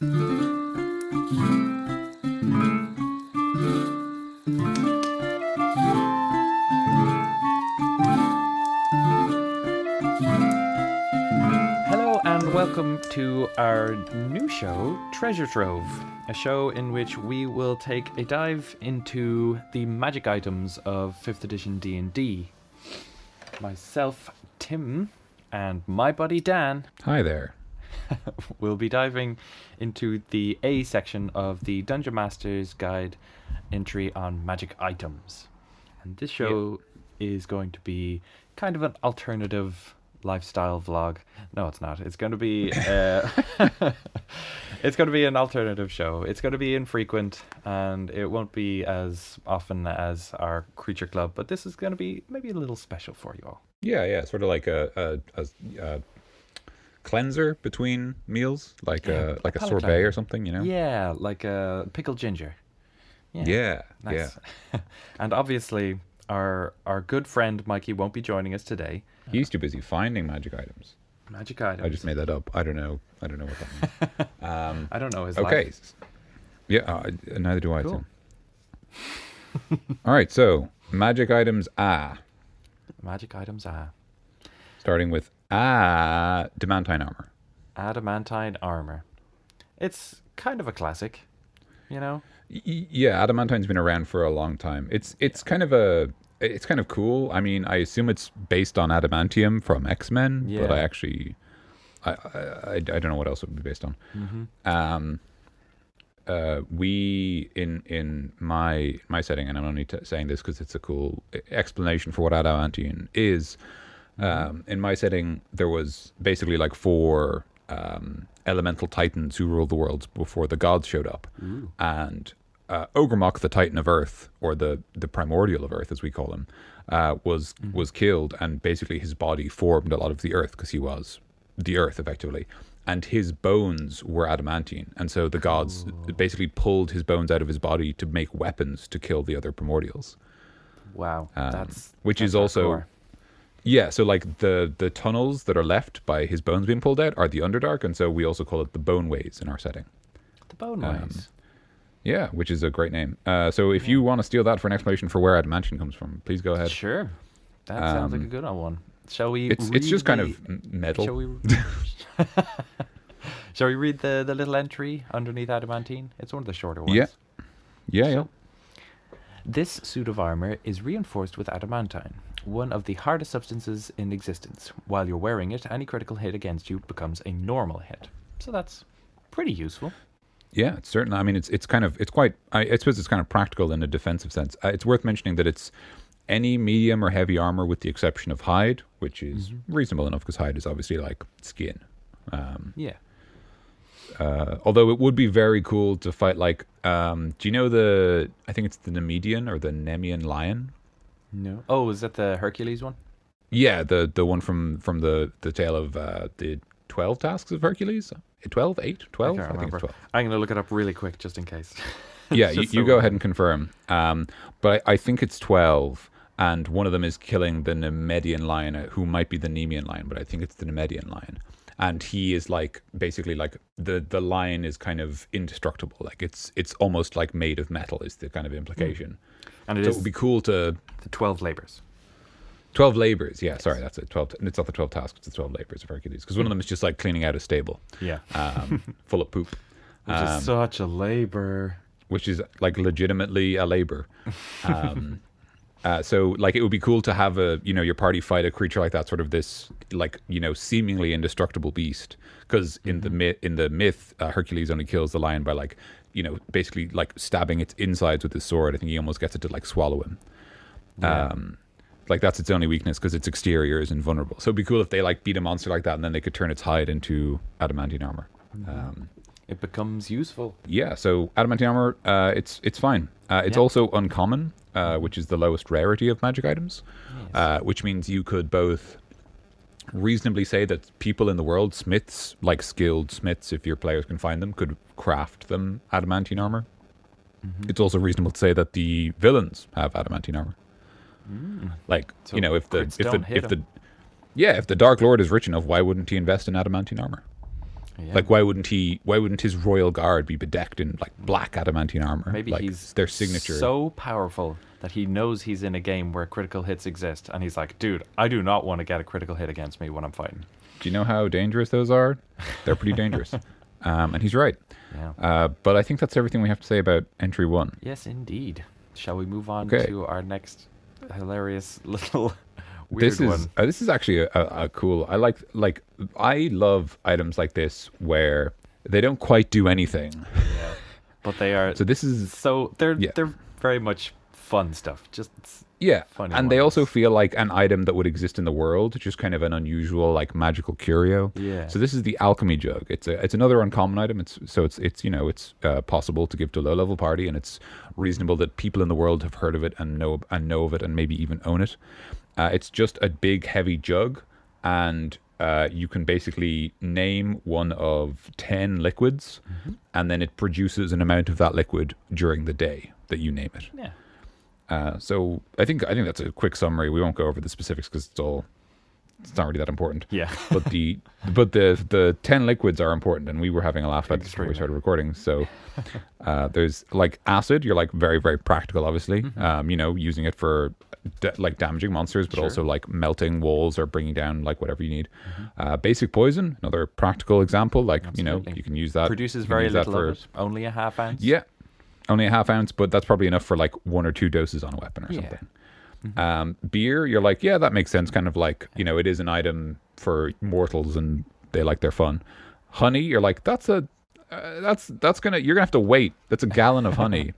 Hello and welcome to our new show, Treasure Trove, a show in which we will take a dive into the magic items of 5th edition D&D. Myself, Tim, and my buddy Dan Hi there. will be diving into the A section of the Dungeon Master's Guide entry on magic items. And this show is going to be kind of an alternative lifestyle vlog. No, it's not. It's going to be it's going to be an alternative show. It's going to be infrequent and it won't be as often as our Creature Club, but this is going to be maybe a little special for you all. Yeah, sort of like a cleanser between meals, like a sorbet cleanser. or something, you know? Yeah, like a pickled ginger. Yeah. Nice. And obviously our good friend Mikey won't be joining us today. He's too busy finding magic items. Magic items. I just made that up. I don't know what that means. I don't know his Okay. life. Yeah, neither do I. Cool. Tim. All right, so magic items. Magic items Starting with adamantine armor. adamantine armor. It's kind of a classic, you know? Yeah, adamantine's been around for a long time. It's kind of cool. I mean, I assume it's based on adamantium from X-Men, but I don't know what else it would be based on. We in my setting, and I'm only saying this because it's a cool explanation for what adamantium is. In my setting, there was basically like 4 elemental titans who ruled the worlds before the gods showed up. Ooh. And Ogremok, the Titan of Earth, or the primordial of Earth, as we call him, was killed, and basically his body formed a lot of the Earth because he was the Earth, effectively. And his bones were adamantine, and so the gods basically pulled his bones out of his body to make weapons to kill the other primordials. Wow. That's also hardcore. Yeah, so like the tunnels that are left by his bones being pulled out are the Underdark, and so we also call it the Boneways in our setting. The Boneways. Yeah, which is a great name. So if you want to steal that for an explanation for where adamantine comes from, please go ahead. Sure. That sounds like a good one. Shall we It's just kind of metal. Shall we read the little entry underneath adamantine? It's one of the shorter ones. Yeah. This suit of armor is reinforced with adamantine, one of the hardest substances in existence. While you're wearing it, any critical hit against you becomes a normal hit. So that's pretty useful. Yeah, it's certain. I mean, it's quite. I suppose it's kind of practical in a defensive sense. It's worth mentioning that it's any medium or heavy armor with the exception of hide, which is reasonable enough because hide is obviously like skin. Although it would be very cool to fight like, do you know I think it's the Nemedian or the Nemean lion? No. Oh, is that the Hercules one? Yeah, the one from the tale of the 12 tasks of Hercules. 12, 8, 12? I can't remember. think it's 12. I'm going to look it up really quick just in case. Yeah, you go ahead and confirm. But I think it's 12, and one of them is killing the Nemedian lion, who might be the Nemean lion, but I think it's the Nemedian lion. And he is like, basically like, the lion is kind of indestructible. Like it's almost like made of metal is the kind of implication. And it would be cool to... The 12 labors. 12 labors, yeah, sorry, that's it. 12. It's not the 12 tasks, it's the 12 labors of Hercules. Because one of them is just like cleaning out a stable. Yeah. Full of poop. Which is such a labor. Which is like legitimately a labor. So like it would be cool to have your party fight a creature like that, sort of this like, seemingly indestructible beast. Because in the myth, Hercules only kills the lion by like, basically like stabbing its insides with his sword. I think he almost gets it to like swallow him. Yeah. Like that's its only weakness because its exterior is invulnerable. So it'd be cool if they like beat a monster like that and then they could turn its hide into adamantine armor. It becomes useful. Yeah, so adamantine armor, it's fine. It's also uncommon, which is the lowest rarity of magic items, which means you could both reasonably say that people in the world, smiths, like skilled smiths, if your players can find them, could craft them adamantine armor. It's also reasonable to say that the villains have adamantine armor. Like, so if the Dark Lord is rich enough, why wouldn't he invest in adamantine armor? Yeah. Like, why wouldn't his royal guard be bedecked in like black adamantine armor? Maybe like, he's their signature. so powerful that he knows he's in a game where critical hits exist, and he's like, dude, I do not want to get a critical hit against me when I'm fighting. Do you know how dangerous those are? They're pretty dangerous. And he's right. Yeah. But I think that's everything we have to say about entry 1. Yes, indeed. Shall we move on Okay. to our next hilarious little weird one? This is actually a cool. I love items like this where they don't quite do anything. Yeah. But they are So this is they're Yeah. they're very much fun stuff. Just yeah, funny and they ones. also feel like an item that would exist in the world, just kind of an unusual like magical curio. Yeah. So this is the alchemy jug. It's another uncommon item. It's possible to give to a low level party, and it's reasonable that people in the world have heard of it and know of it and maybe even own it. It's just a big heavy jug, and you can basically name one of 10 liquids, and then it produces an amount of that liquid during the day that you name it. Yeah. So I think that's a quick summary. We won't go over the specifics because it's not really that important. Yeah. But the 10 liquids are important, and we were having a laugh about this before we started recording. So there's like acid. You're like very, very practical, obviously. Using it for like damaging monsters, but also like melting walls or bringing down like whatever you need. Basic poison, another practical example. Like Absolutely. you can use that. Produces you can very use that little of it. Only a half ounce. Yeah. Only a half ounce, but that's probably enough for like 1 or 2 doses on a weapon or something. Beer, you're like, yeah, that makes sense. Kind of like, it is an item for mortals and they like their fun. Honey, you're like, you're gonna have to wait. That's a gallon of honey.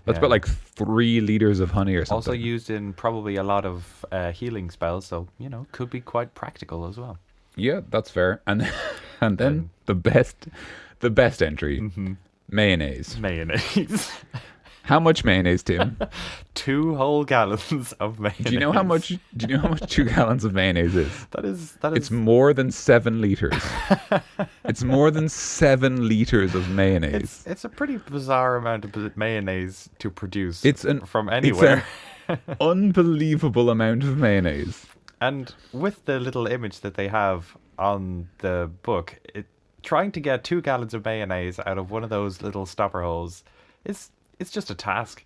That's about like 3 liters of honey or something. Also used in probably a lot of healing spells, so could be quite practical as well. Yeah, that's fair. And then the best entry, mayonnaise. Mayonnaise. How much mayonnaise, Tim? 2 whole gallons of mayonnaise. Do you know how much 2 gallons of mayonnaise is? That is. It's more than 7 liters. It's more than 7 liters of mayonnaise. It's a pretty bizarre amount of mayonnaise to produce. From It's anywhere. an unbelievable amount of mayonnaise. And with the little image that they have on the book, trying to get 2 gallons of mayonnaise out of one of those little stopper holes, it's just a task.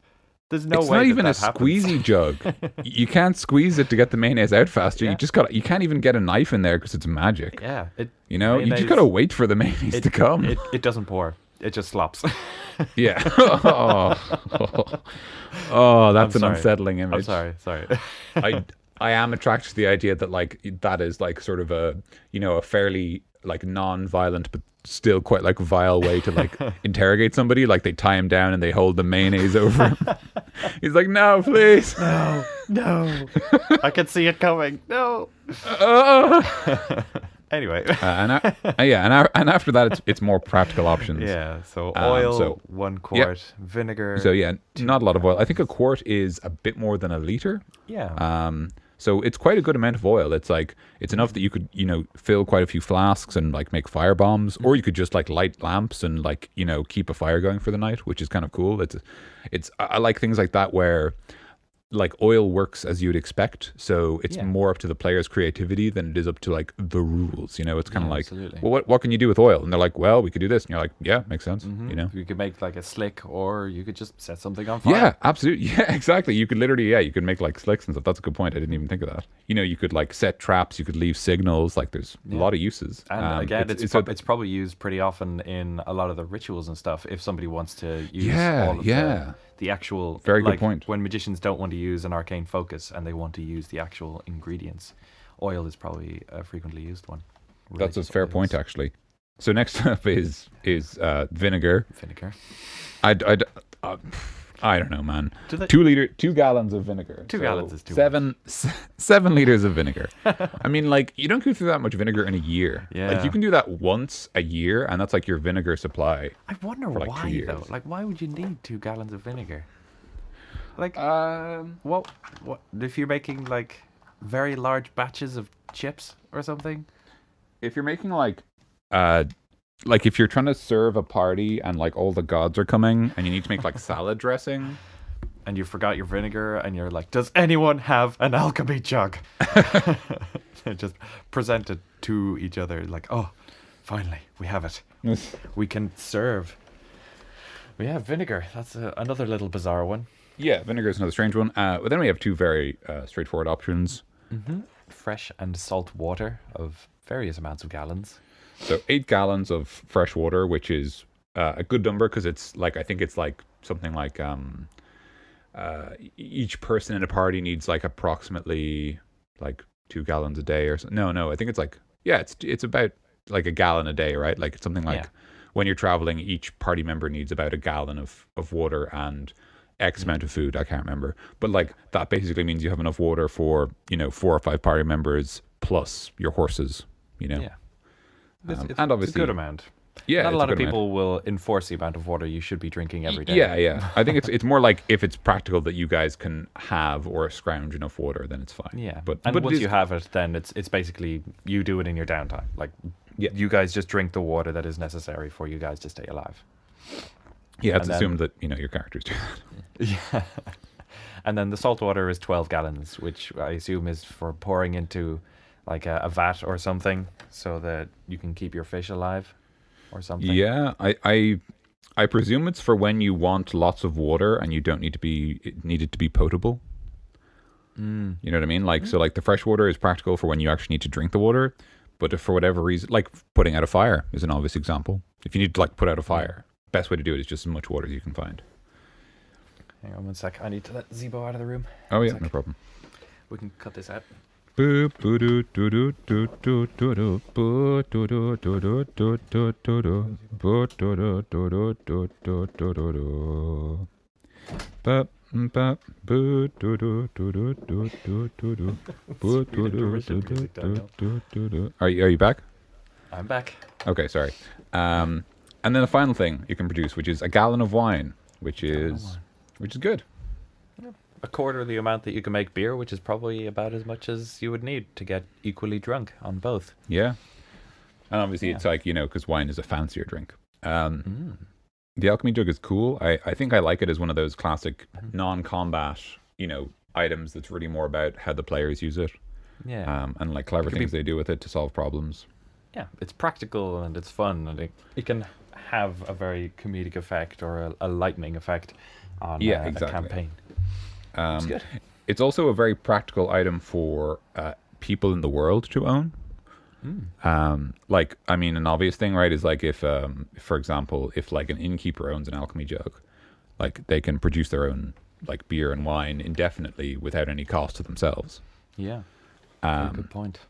There's no way. It's not even a that happens. squeezy jug. You can't squeeze it to get the mayonnaise out faster. Yeah. You can't even get a knife in there because it's magic. Yeah. You just gotta wait for the mayonnaise to come. It doesn't pour. It just slops. Yeah. That's an unsettling image. I'm sorry. I am attracted to the idea that like that is like sort of a fairly like non-violent but still quite like vile way to like interrogate somebody. Like they tie him down and they hold the mayonnaise over him. He's like, no, please, No. I can see it coming. No. Anyway. And after that it's more practical options. Yeah. So oil, 1 quart, vinegar. So yeah, not a lot of oil. I think a quart is a bit more than a liter. Yeah. So it's quite a good amount of oil. It's like it's enough that you could fill quite a few flasks and like make fire bombs, or you could just like light lamps and like keep a fire going for the night, which is kind of cool. I like things like that where like oil works as you'd expect, so it's more up to the player's creativity than it is up to like the rules. It's kind of like, absolutely. well, what can you do with oil? And they're like, well, we could do this, and you're like, yeah, makes sense. You could make like a slick, or you could just set something on fire. Yeah, absolutely. Yeah, exactly. You could literally, you could make like slicks and stuff. That's a good point. I didn't even think of that. You could like set traps. You could leave signals. Like there's a lot of uses. And again, it's probably used pretty often in a lot of the rituals and stuff. If somebody wants to use all of the actual, very good point. When magicians don't want to use an arcane focus and they want to use the actual ingredients, oil is probably a frequently used one. That's a fair point, actually. So next up is vinegar. Vinegar. I don't know, man. 2 gallons of vinegar. 2 gallons is too much. 7 liters of vinegar. I mean, like, you don't go through that much vinegar in a year. Yeah. Like, you can do that once a year, and that's like your vinegar supply. I wonder for like why 2 years. though. Like, why would you need 2 gallons of vinegar? Like, what if you're making like very large batches of chips or something? If you're making like if you're trying to serve a party and like all the gods are coming and you need to make like salad dressing and you forgot your vinegar and you're like, does anyone have an alchemy jug? Just present it to each other like, oh, Finally, we have it. We can serve. We have vinegar. That's another little bizarre one. Yeah, vinegar is another strange one. But then we have two very straightforward options. Fresh and salt water of various amounts of gallons. So 8 gallons of fresh water, which is a good number because it's like, I think it's like something like each person in a party needs like approximately like 2 gallons a day or something. No, I think it's like, yeah, it's about like a gallon a day, right? Like it's something like when you're traveling, each party member needs about a gallon of water and X amount of food. I can't remember. But like that basically means you have enough water for, 4 or 5 party members plus your horses, Yeah. And obviously it's a good amount. Yeah, not a lot of people will enforce the amount of water you should be drinking every day. Yeah. I think it's more like if it's practical that you guys can have or scrounge enough water, then it's fine. Yeah, but once you have it, then it's basically you do it in your downtime. Like you guys just drink the water that is necessary for you guys to stay alive. Yeah, it's assumed that your characters do that. Yeah, and then the salt water is 12 gallons, which I assume is for pouring into like a vat or something, so that you can keep your fish alive. Or something. Yeah, I presume it's for when you want lots of water and you don't need it to be potable. You know what I mean? Like so, like the fresh water is practical for when you actually need to drink the water. But if for whatever reason, like putting out a fire is an obvious example. If you need to like put out a fire, best way to do it is just as much water as you can find. Hang on 1 sec. I need to let Zebo out of the room. Oh yeah, no problem. We can cut this out. Boop, Are you back? I'm back. Okay, sorry. And then the final thing you can produce, which is a gallon of wine, which is good. A quarter of the amount that you can make beer, which is probably about as much as you would need to get equally drunk on both. Yeah. And obviously it's like, because wine is a fancier drink. The alchemy jug is cool. I think I like it as one of those classic non-combat, items that's really more about how the players use it. Yeah. And like clever things they do with it to solve problems. Yeah, it's practical and it's fun, and it can have a very comedic effect or a lightning effect on a campaign. It's good. It's also a very practical item for people in the world to own. Like, I mean, an obvious thing, right, is like if, for example, if like an innkeeper owns an alchemy jug, like they can produce their own like beer and wine indefinitely without any cost to themselves. Yeah, very good point.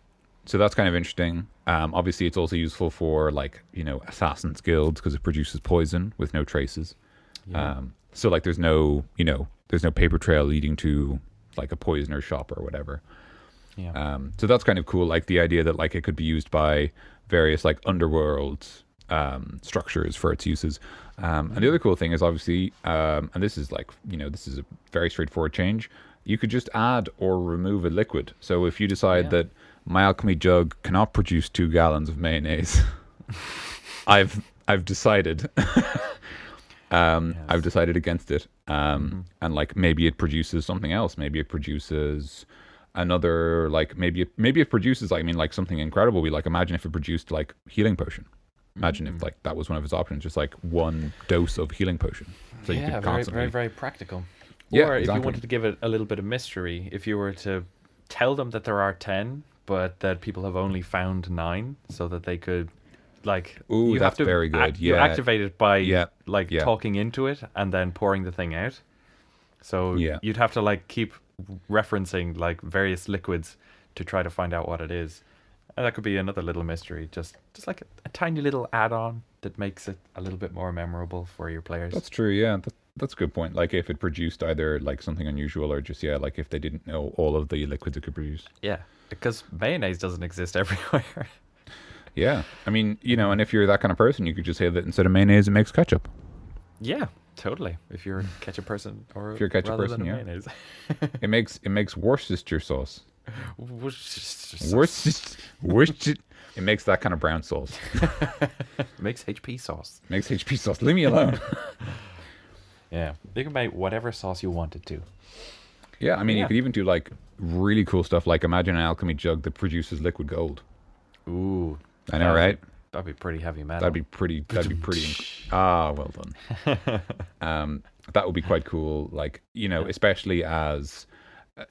So that's kind of interesting. Obviously, it's also useful for like, assassins' guilds because it produces poison with no traces. Yeah. So like there's no paper trail leading to like a poisoner shop or whatever. Yeah. So that's kind of cool. Like the idea that like it could be used by various like underworld structures for its uses. And the other cool thing is obviously, and this is like, this is a very straightforward change. You could just add or remove a liquid. So if you decide that my alchemy jug cannot produce 2 gallons of mayonnaise, I've decided. I've decided against it. And like maybe it produces something else. Maybe it produces another, like maybe it produces, I mean, like something incredible. We like imagine if it produced like healing potion. Imagine if like that was one of its options, just like 1 dose of healing potion. So you could constantly... very, very practical. Yeah, or exactly. if you wanted to give it a little bit of mystery, if you were to tell them that there are 10, but that people have only found 9, so that they could like... Ooh, you that's have to very good. You activate it by like talking into it and then pouring the thing out. So you'd have to like keep referencing like various liquids to try to find out what it is. And that could be another little mystery, just like a tiny little add-on that makes it a little bit more memorable for your players. That's true, yeah. That's a good point. Like if it produced either like something unusual or just, like if they didn't know all of the liquids it could produce. Yeah, because mayonnaise doesn't exist everywhere. Yeah, I mean, and if you're that kind of person, you could just say that instead of mayonnaise, it makes ketchup. Yeah, totally. If you're a ketchup person, or if you're a ketchup person, mayonnaise. it makes Worcestershire sauce. Worcestershire. It makes that kind of brown sauce. Makes HP sauce. Makes HP sauce. Leave me alone. Yeah, you can make whatever sauce you wanted to. Yeah, I mean, you could even do like really cool stuff. Like imagine an alchemy jug that produces liquid gold. Ooh, I know, right? That'd be pretty heavy metal. That'd be pretty. Well done. That would be quite cool. Like, especially as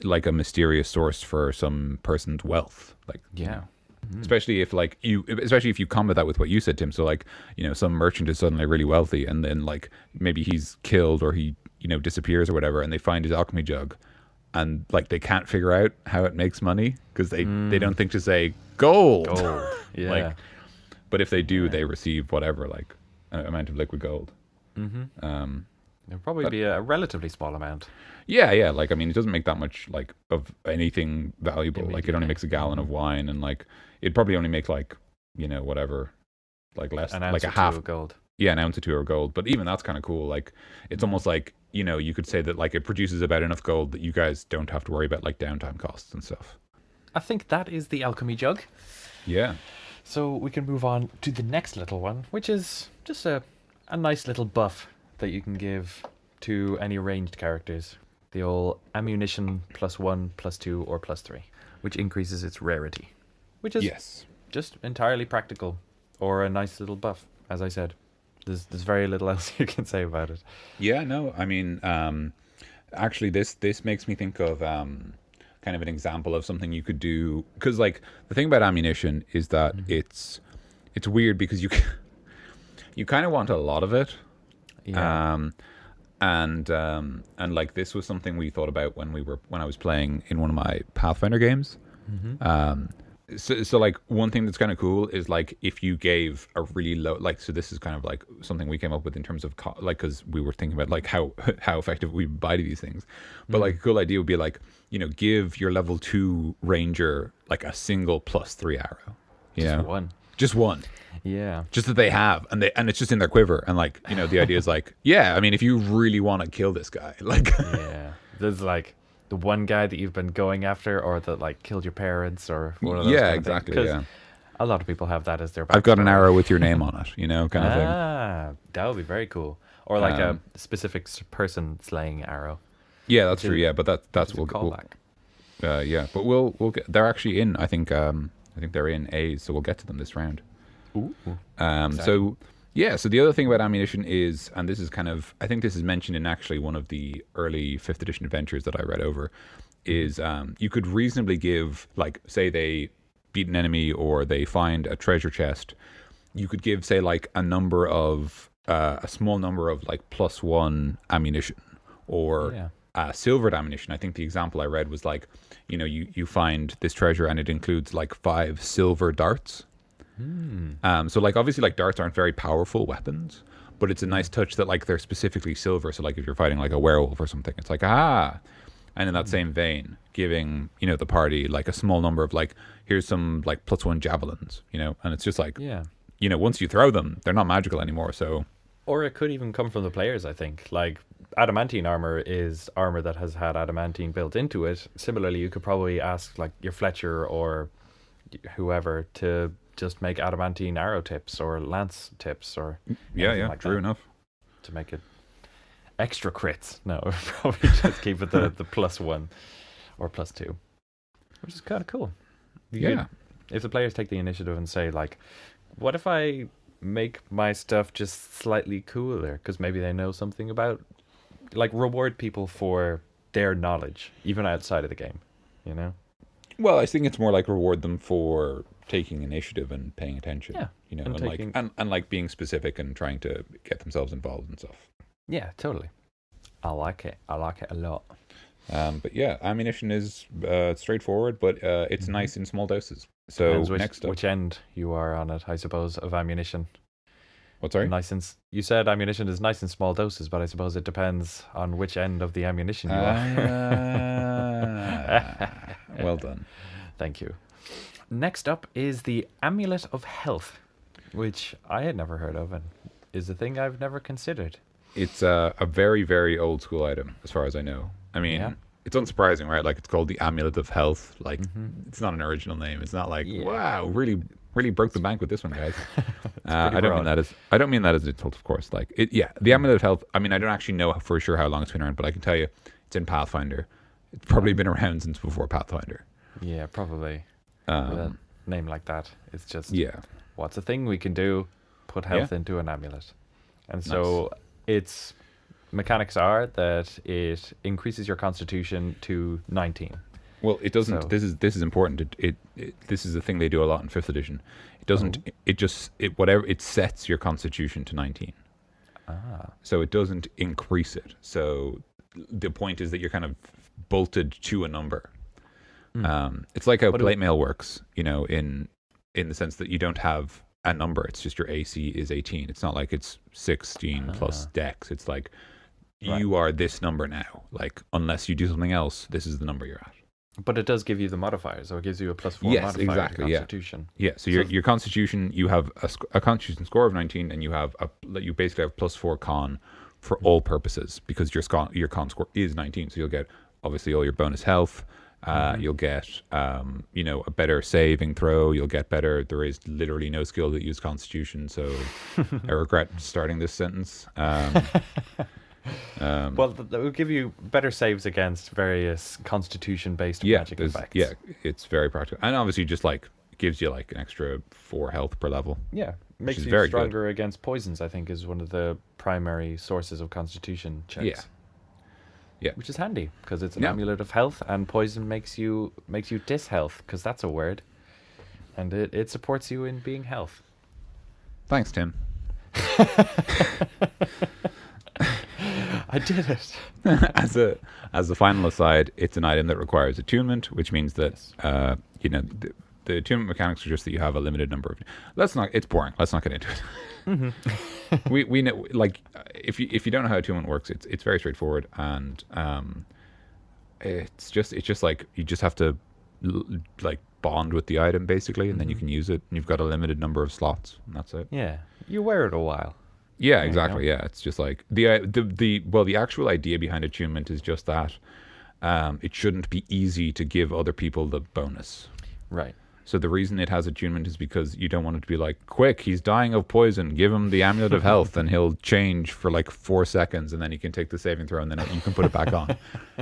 like a mysterious source for some person's wealth. Like, especially if you combat that with what you said, Tim. So like, some merchant is suddenly really wealthy, and then like maybe he's killed or he disappears or whatever, and they find his alchemy jug, and like they can't figure out how it makes money because they don't think to say gold. Yeah. Like, but if they do, they receive whatever like amount of liquid gold. It'll probably be a relatively small amount. Yeah. Like, I mean, it doesn't make that much like of anything valuable. Like, it only makes a gallon of wine, and like it'd probably only make like whatever, like less, an ounce like a or half two of gold. Yeah, an ounce or two of gold. But even that's kind of cool. Like, it's almost like you could say that like it produces about enough gold that you guys don't have to worry about like downtime costs and stuff. I think that is the alchemy jug. Yeah. So we can move on to the next little one, which is just a nice little buff that you can give to any ranged characters. The old ammunition +1, +2, or +3, which increases its rarity. Which is just entirely practical, or a nice little buff, as I said. There's very little else you can say about it. Yeah, no, I mean, actually, this makes me think of kind of an example of something you could do, because like the thing about ammunition is that it's weird because you kind of want a lot of it. And like this was something we thought about when I was playing in one of my Pathfinder games. So like one thing that's kind of cool is like if you gave a really low, like, so this is kind of like something we came up with in terms of like, because we were thinking about like how effective we buy these things, but like a cool idea would be like, give your level 2 ranger like a single +3 arrow. Just one. Yeah. Just that they have, and it's just in their quiver, and like the idea is like, I mean, if you really want to kill this guy, like there's like the one guy that you've been going after, or that like killed your parents, or one of those exactly. A lot of people have that as their backstory. I've got an arrow with your name on it, kind of thing. That would be very cool. Or like a specific person slaying arrow. Yeah, that's true. Yeah, but that's we'll callback. But we'll get. They're actually in. I think they're in A's, so we'll get to them this round. Ooh. So the other thing about ammunition is, and this is kind of, I think this is mentioned in actually one of the early 5th edition adventures that I read over, is you could reasonably give, like, say they beat an enemy or they find a treasure chest, you could give, say, like a small number of like +1 ammunition, or silvered ammunition. I think the example I read was like, you find this treasure and it includes like 5 silver darts. So like obviously like darts aren't very powerful weapons, but it's a nice touch that like they're specifically silver. So like if you're fighting like a werewolf or something, it's like and in that same vein, giving the party like a small number of like, here's some like +1 javelins, and it's just like once you throw them, they're not magical anymore. So, or it could even come from the players. I think like adamantine armor is armor that has had adamantine built into it. Similarly, you could probably ask like your Fletcher or whoever to just make adamantine arrow tips or lance tips or like true enough, to make it extra crits. No, probably just keep it the +1 or +2, which is kind of cool. If the players take the initiative and say like, what if I make my stuff just slightly cooler, because maybe they know something about, like, reward people for their knowledge even outside of the game, Well, I think it's more like reward them for taking initiative and paying attention. And like being specific and trying to get themselves involved and stuff. Yeah, totally. I like it a lot. But yeah, ammunition is straightforward, but it's nice in small doses. So next up, which end you are on it, I suppose, of ammunition. What, sorry? You said ammunition is nice in small doses, but I suppose it depends on which end of the ammunition you are. Well done. Thank you. Next up is the Amulet of Health, which I had never heard of and is a thing I've never considered. It's a very, very old school item, as far as I know. I mean, it's unsurprising, right? Like, it's called the Amulet of Health. Like, it's not an original name. It's not like, wow, really broke the bank with this one, guys. I don't mean that as an insult, of course. Like, the Amulet of Health. I mean, I don't actually know for sure how long it's been around, but I can tell you, it's in Pathfinder. It's probably been around since before Pathfinder. Yeah, probably. With a name like that, it's just what's a thing we can do? Put health into an amulet. And so its mechanics are that it increases your constitution to 19. Well, it doesn't. So- This is important. This is a thing they do a lot in 5th edition. It doesn't. It sets your constitution to 19. So it doesn't increase it. So the point is that you're kind of bolted to a number. It's like how plate mail works, in the sense that you don't have a number. It's just your AC is 18. It's not like it's 16 plus dex. It's like you are this number now. Like, unless you do something else, this is the number you're at. But it does give you the modifier, so it gives you a +4 modifier to Constitution. Yeah. So your Constitution, you have a Constitution score of 19, and you basically have +4 con for all purposes, because your con score is 19. So you'll get obviously all your bonus health. You'll get a better saving throw. You'll get better. There is literally no skill that uses Constitution, so I regret starting this sentence. Well, that will give you better saves against various Constitution-based magic effects. Yeah, it's very practical, and obviously just like gives you like an extra 4 health per level. Yeah, makes you very stronger against poisons. I think is one of the primary sources of Constitution checks. Yeah, which is handy because it's an amulet of health, and poison makes you dis-health, because that's a word, and it supports you in being health. Thanks, Tim. I did it. As a final aside, it's an item that requires attunement, which means that the attunement mechanics are just that you have a limited number of. It's boring. Let's not get into it. We know, like, if you don't know how attunement works, it's very straightforward, and it's just like you just have to like bond with the item basically, and then you can use it, and you've got a limited number of slots, and that's it. Yeah, you wear it a while. Yeah, exactly. Yeah, it's just like the actual idea behind attunement is just that it shouldn't be easy to give other people the bonus. Right. So the reason it has attunement is because you don't want it to be like, quick, he's dying of poison, give him the amulet of health, and he'll change for like 4 seconds, and then he can take the saving throw, and then you can put it back on,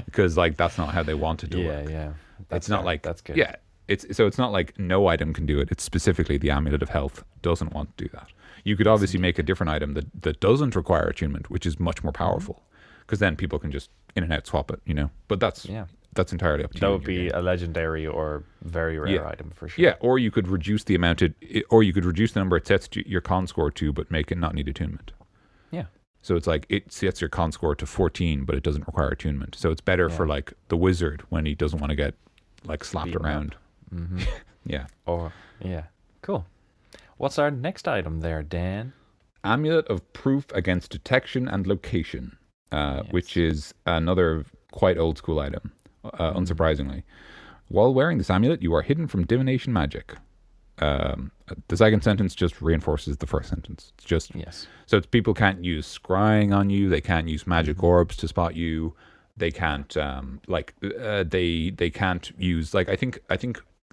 because like that's not how they want it to work. Yeah. It's not like that's good. Yeah, it's not like no item can do it. It's specifically the amulet of health doesn't want to do that. You could obviously make a different item that doesn't require attunement, which is much more powerful, because then people can just in and out swap it, But that's entirely up to you. That would be a legendary or very rare item for sure. Yeah, or you could reduce the amount or you could reduce the number it sets your con score to, but make it not need attunement. Yeah. So it's like it sets your con score to 14, but it doesn't require attunement. So it's better for like the wizard when he doesn't want to get like slapped beaten around. Yeah. Cool. What's our next item there, Dan? Amulet of Proof Against Detection and Location, which is another quite old school item, unsurprisingly. While wearing this amulet, you are hidden from divination magic. The second sentence just reinforces the first sentence. It's just so it's people can't use scrying on you. They can't use magic orbs to spot you. They can't they can't use I think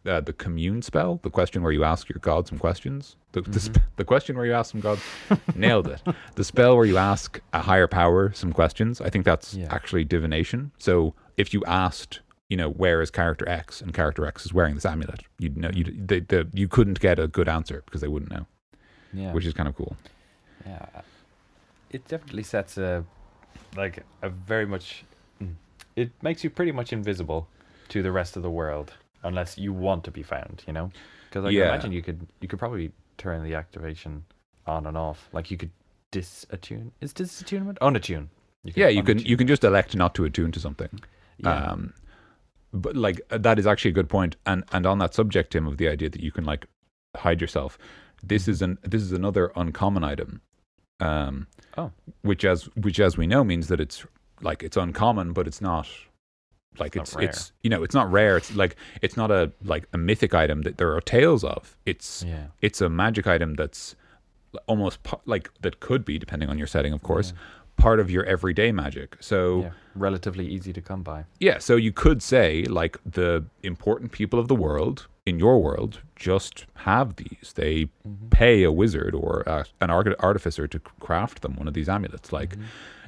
the commune spell, the question where you ask your god some questions, the question where you ask some gods, nailed it. The spell where you ask a higher power some questions, I think that's actually divination. So if you asked, where is character X, and character X is wearing this amulet, you'd know you couldn't get a good answer because they wouldn't know. Yeah, which is kind of cool. Yeah, it definitely sets a very much. It makes you pretty much invisible to the rest of the world. Unless you want to be found, because I can imagine you could probably turn the activation on and off. Like you could disattune. Is disattunement? Unattune. You can just elect not to attune to something. Yeah. But like that is actually a good point. And on that subject, Tim, of the idea that you can like hide yourself, this is another uncommon item. Which as we know means that it's uncommon, but it's not. Like it's not rare. It's like it's not a mythic item that there are tales of. It's a magic item that's almost that could be, depending on your setting, of course, part of your everyday magic. So relatively easy to come by. Yeah, so you could say like the important people of the world in your world just have these. They pay a wizard or an artificer to craft them one of these amulets. Like,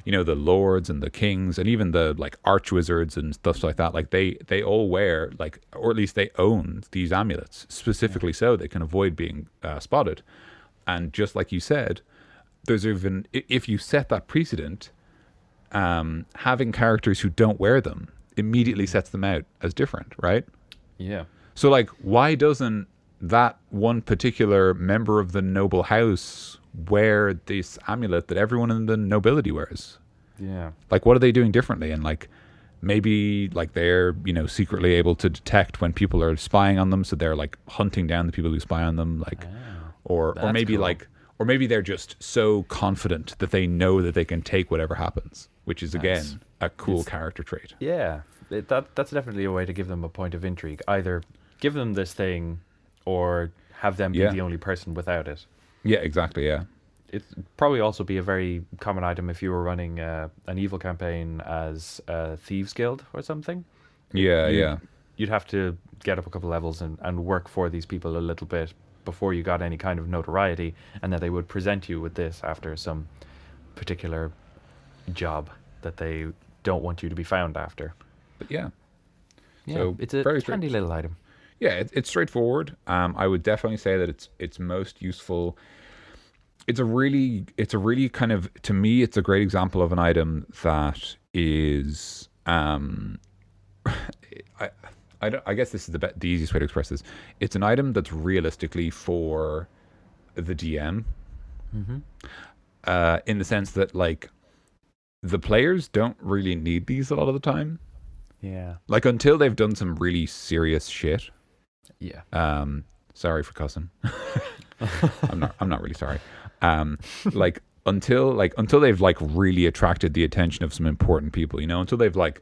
the lords and the kings and even the like archwizards and stuff like that. Like they all wear like, or at least they own these amulets specifically so they can avoid being spotted. And just like you said, there's even if you set that precedent, having characters who don't wear them immediately sets them out as different, right? Yeah. So like, why doesn't that one particular member of the noble house wear this amulet that everyone in the nobility wears? Yeah. Like, what are they doing differently? And like, maybe like they're, secretly able to detect when people are spying on them. So they're like hunting down the people who spy on them. Like, or maybe cool. or maybe they're just so confident that they know that they can take whatever happens, which is again a cool character trait. Yeah. That's definitely a way to give them a point of intrigue. Either give them this thing or have them be the only person without it. Yeah, exactly, yeah. It'd probably also be a very common item if you were running an evil campaign as a Thieves Guild or something. Yeah, You'd have to get up a couple levels and work for these people a little bit before you got any kind of notoriety, and then they would present you with this after some particular job that they don't want you to be found after. But yeah. Yeah, So it's a very handy little item. Yeah, it's straightforward. I would definitely say that it's most useful. It's a really kind of, to me, it's a great example of an item that is I guess this is the easiest way to express this. It's an item that's realistically for the DM, in the sense that like the players don't really need these a lot of the time. Yeah. Like until they've done some really serious shit. Yeah. Sorry for cussing. I'm not really sorry. Like until they've like really attracted the attention of some important people, until they've like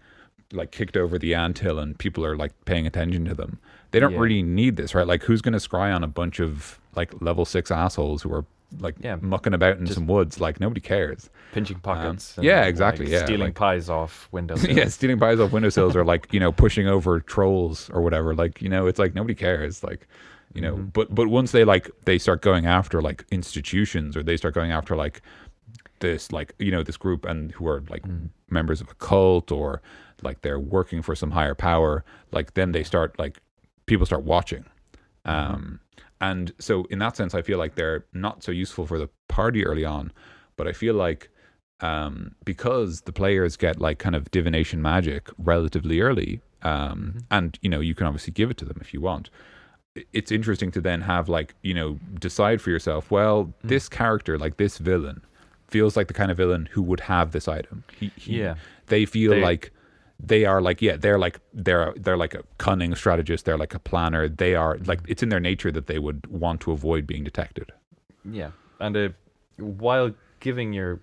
kicked over the anthill and people are like paying attention to them. They don't really need this, right? Like who's going to scry on a bunch of like level 6 assholes who are like mucking about in some woods? Like nobody cares. Pinching pockets. Exactly. Like stealing pies off windowsills. Yeah, stealing pies off windowsills or like, pushing over trolls or whatever. Like, it's like nobody cares. Like, but once they start going after like institutions, or they start going after like this, like, this group and who are like members of a cult, or like they're working for some higher power, like then they start like people start watching. And so in that sense, I feel like they're not so useful for the party early on, but I feel like because the players get like kind of divination magic relatively early, and you can obviously give it to them if you want. It's interesting to then have like, decide for yourself, well, this character, like this villain, feels like the kind of villain who would have this item. They feel like they are like, they're like a cunning strategist. They're like a planner. They are like, it's in their nature that they would want to avoid being detected. Yeah. And while giving your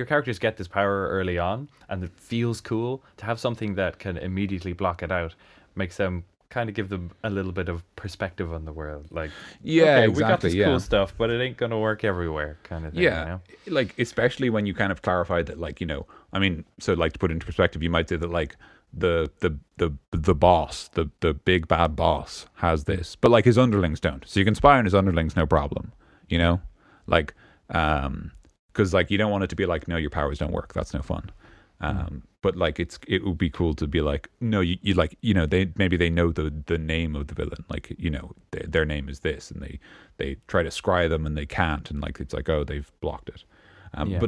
characters get this power early on, and it feels cool to have something that can immediately block it out, makes them kind of give them a little bit of perspective on the world. Like, exactly, we got this cool stuff, but it ain't going to work everywhere, kind of thing. Yeah, like especially when you kind of clarify that, like, I mean, so like to put it into perspective, you might say that like the boss, the big bad boss has this, but like his underlings don't. So you can spy on his underlings, no problem. Like because like you don't want it to be like, no, your powers don't work. That's no fun. But like it would be cool to be like, no, you like, they know the name of the villain, like, their name is this, and they try to scry them and they can't, and like it's like, oh, they've blocked it.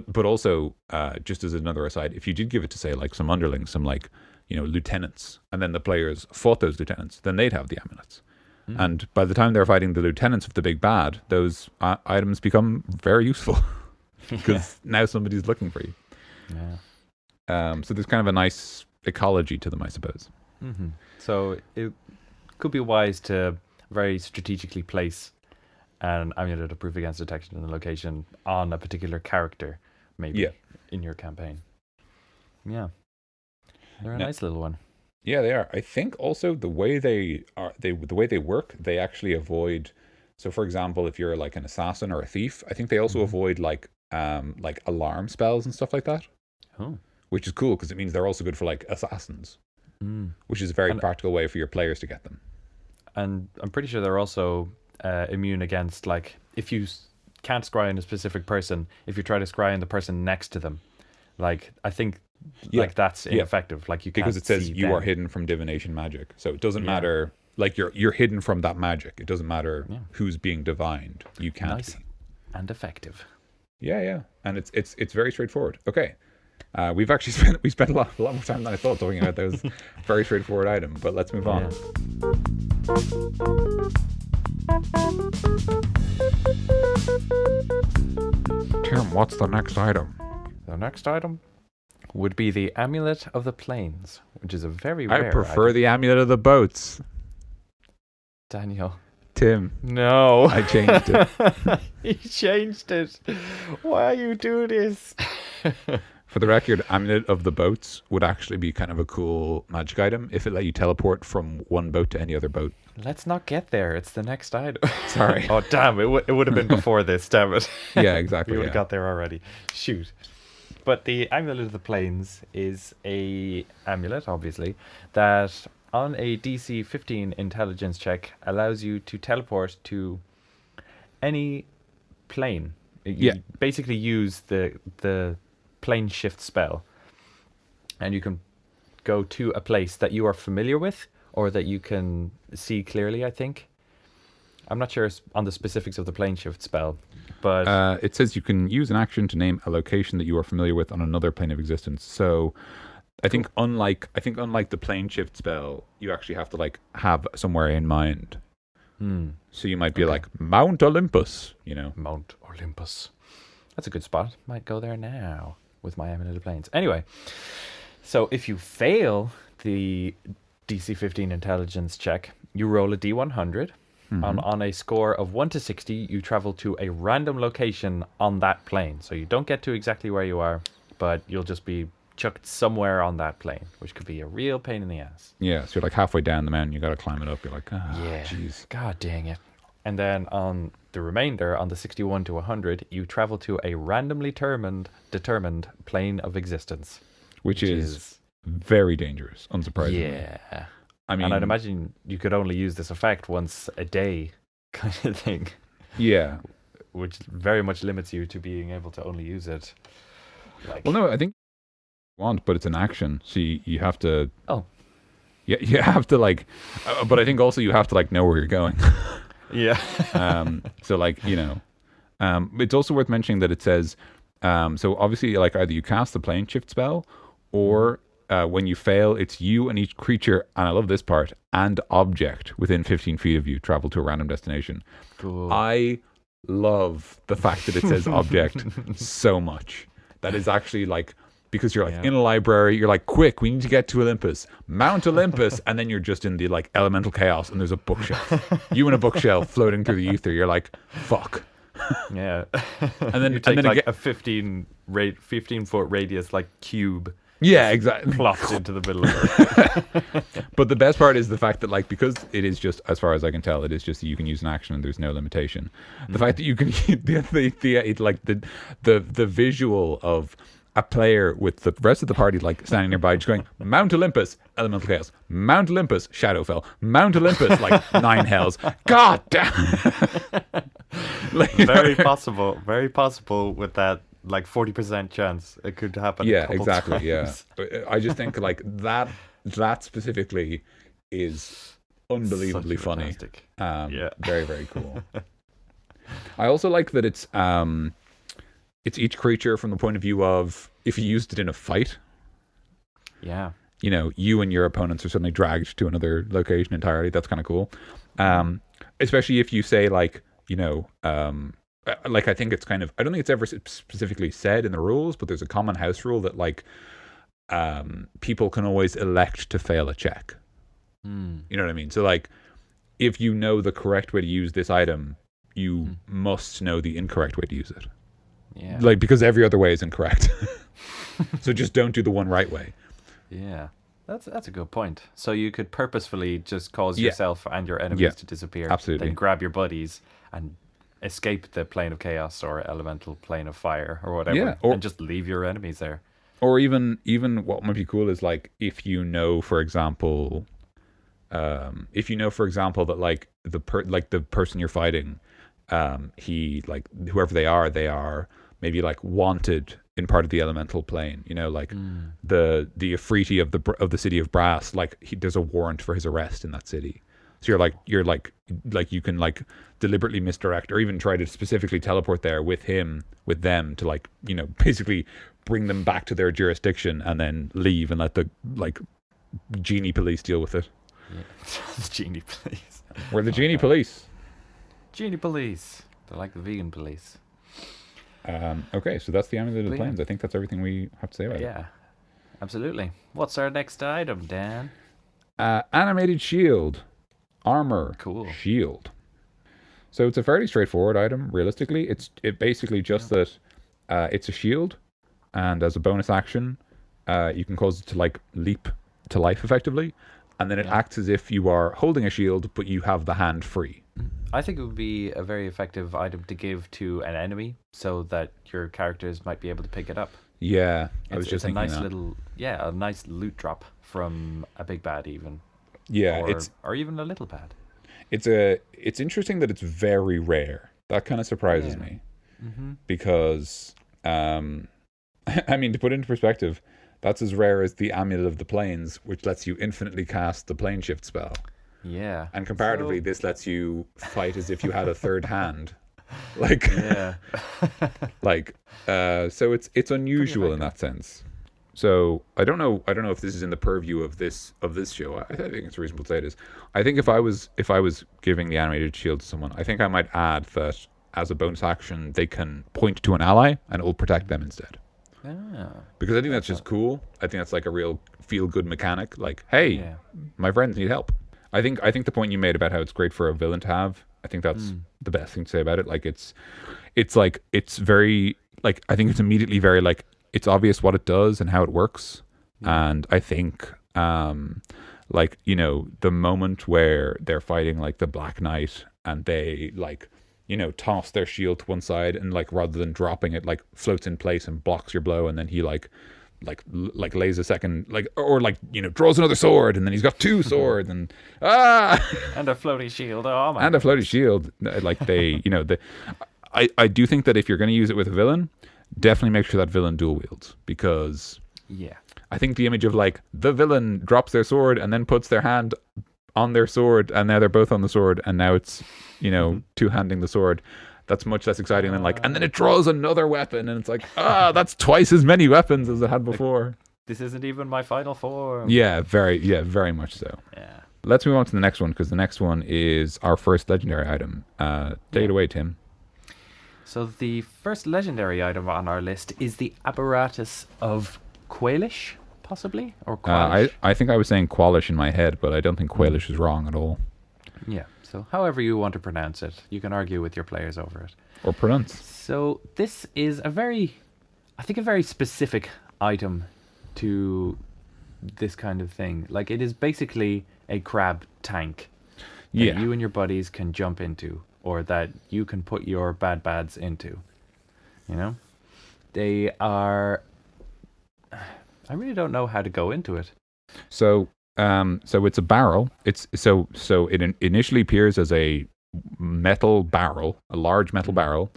But also just as another aside, if you did give it to say like some underlings, some like lieutenants, and then the players fought those lieutenants, then they'd have the amulets. And by the time they're fighting the lieutenants of the big bad, those items become very useful because now somebody's looking for you. Yeah. So there's kind of a nice ecology to them, I suppose. So it could be wise to very strategically place an amulet of proof against detection in a location on a particular character, maybe in your campaign. Yeah, they're a nice little one. Yeah, they are. I think also the way they work, they actually avoid. So, for example, if you're like an assassin or a thief, I think they also avoid like alarm spells and stuff like that. Oh. Which is cool because it means they're also good for like assassins, which is a very practical way for your players to get them. and I'm pretty sure they're also immune against, like, if you can't scry on a specific person, if you try to scry on the person next to them, like, I think like that's ineffective. Like, you can't, because it says see you them. are hidden from divination magic, so it doesn't matter. Like, you're hidden from that magic. It doesn't matter who's being divined. You can't Nice be. and effective. Yeah, and it's very straightforward. Okay, we've actually spent a lot more time than I thought talking about those very straightforward item. But let's move on. Tim, what's the next item? The next item would be the Amulet of the Plains, which is a very rare I prefer item. the Amulet of the Boats. Daniel. Tim. No. I changed it. He changed it. Why are you doing this? For the record, Amulet of the Boats would actually be kind of a cool magic item if it let you teleport from one boat to any other boat. Let's not get there. It's the next item. Sorry. Oh, damn. It would have been before this. Damn it. Yeah, exactly. We would have got there already. Shoot. But the Amulet of the Plains is a amulet, obviously, that on a DC 15 intelligence check allows you to teleport to any plane. You basically use the plane shift spell, and you can go to a place that you are familiar with or that you can see clearly, I think. I'm not sure on the specifics of the plane shift spell, but it says you can use an action to name a location that you are familiar with on another plane of existence. So I think unlike the plane shift spell, you actually have to like have somewhere in mind. So you might be like Mount Olympus, you know. Mount Olympus. That's a good spot. Might go there now with my Amulet of Plains. Anyway, so if you fail the DC 15 intelligence check, you roll a D100. On a score of 1 to 60, you travel to a random location on that plane. So you don't get to exactly where you are, but you'll just be chucked somewhere on that plane, which could be a real pain in the ass. Yeah, so you're like halfway down the mountain, you got to climb it up. You're like, jeez. God dang it. And then on the remainder, on the 61 to 100, you travel to a randomly determined plane of existence. Which is very dangerous, unsurprisingly. Yeah. I mean, and I'd imagine you could only use this effect once a day, kind of thing. Yeah. Which very much limits you to being able to only use it. Like, well, no, I think you want, but it's an action, so you have to. Oh. Yeah, you have to like, but I think also you have to like know where you're going. Yeah. So like, you know, it's also worth mentioning that it says, so obviously like either you cast the plane shift spell, or when you fail, it's you and each creature, and I love this part, and object within 15 feet of you travel to a random destination. Cool. I love the fact that it says object so much. That is actually like, because you're like in a library, you're like, quick, we need to get to Olympus, Mount Olympus, and then you're just in the like elemental chaos, and there's a bookshelf. You in a bookshelf floating through the ether. You're like, fuck. Yeah. And then you take and then like a 15-foot radius like cube. Yeah, exactly. Plopped into the middle of it. But the best part is the fact that, like, because it is just, as far as I can tell, it is just that you can use an action and there's no limitation. The fact that you can, the visual of a player with the rest of the party like standing nearby, just going Mount Olympus, elemental chaos, Mount Olympus, Shadowfell, Mount Olympus, like 9 hells. God damn. Like, very possible with that. Like 40% chance it could happen. Yeah, a couple exactly. times. Yeah, I just think like that specifically is unbelievably funny. Very, very cool. I also like that it's each creature from the point of view of if you used it in a fight. Yeah. You know, you and your opponents are suddenly dragged to another location entirely. That's kind of cool. Especially if you say like, you know, like I think it's kind of, I don't think it's ever specifically said in the rules, but there's a common house rule that like people can always elect to fail a check. You know what I mean? So like if you know the correct way to use this item, you must know the incorrect way to use it. Yeah. Like, because every other way is incorrect. So just don't do the one right way. Yeah. That's a good point. So you could purposefully just cause yourself and your enemies to disappear. Absolutely. Then grab your buddies and escape the plane of chaos or elemental plane of fire or whatever. Yeah, and just leave your enemies there. Or even what might be cool is like if you know, for example, If you know, for example, that like the person you're fighting, he like whoever they are maybe like wanted in part of the elemental plane. You know, like the Ifriti of the city of Brass. Like there's a warrant for his arrest in that city. So you're like you can like deliberately misdirect or even try to specifically teleport there with them to like, you know, basically bring them back to their jurisdiction and then leave and let the like genie police deal with it. Yeah. The genie police. We're the genie police. Genie police. They're like the vegan police. Okay, so that's the Amulet of the Plains. I think that's everything we have to say about it. Yeah, absolutely. What's our next item, Dan? Animated shield. Armor. Cool. Shield. So it's a fairly straightforward item, realistically. It basically just that it's a shield, and as a bonus action, you can cause it to like leap to life effectively, and then it acts as if you are holding a shield, but you have the hand free. I think it would be a very effective item to give to an enemy so that your characters might be able to pick it up. Yeah, I was just thinking a nice that. a nice loot drop from a big bad even. Yeah, or even a little bad. It's interesting that it's very rare. That kind of surprises me, because I mean, to put it into perspective, that's as rare as the Amulet of the Plains, which lets you infinitely cast the plane shift spell. Yeah, and comparatively, this lets you fight as if you had a third hand. Like, yeah, so it's unusual in that sense. So I don't know if this is in the purview of this show. I think it's reasonable to say it is. I think if I was giving the animated shield to someone, I think I might add that as a bonus action they can point to an ally and it will protect them instead. Because I think that's just cool. I think that's like a real feel good mechanic. Like, hey, my friends need help. I think the point you made about how it's great for a villain to have, I think that's the best thing to say about it. Like it's like it's very like I think it's immediately very like it's obvious what it does and how it works. And I think like, you know, the moment where they're fighting like the Black Knight and they like, you know, toss their shield to one side and like rather than dropping it like floats in place and blocks your blow, and then he like lays a second like or like, you know, draws another sword and then he's got two swords and and a floaty shield. Oh my. And a floaty shield. Like they, you know, I do think that if you're going to use it with a villain, definitely make sure that villain dual wields, because I think the image of like the villain drops their sword and then puts their hand on their sword and now they're both on the sword and now it's, you know, two-handing the sword. That's much less exciting than like, and then it draws another weapon and it's like, that's twice as many weapons as it had before. This isn't even my final form. Yeah, very much so. Yeah. Let's move on to the next one, because the next one is our first legendary item. Take it away, Tim. So the first legendary item on our list is the Apparatus of Quailish, possibly? Or Quailish? I think I was saying Qualish in my head, but I don't think Quailish is wrong at all. Yeah, so however you want to pronounce it, you can argue with your players over it. Or pronounce. So this is a very specific item to this kind of thing. Like, it is basically a crab tank that you and your buddies can jump into, or that you can put your bads into. You know? They are... I really don't know how to go into it. So it's a barrel. It initially appears as a metal barrel, a large metal barrel.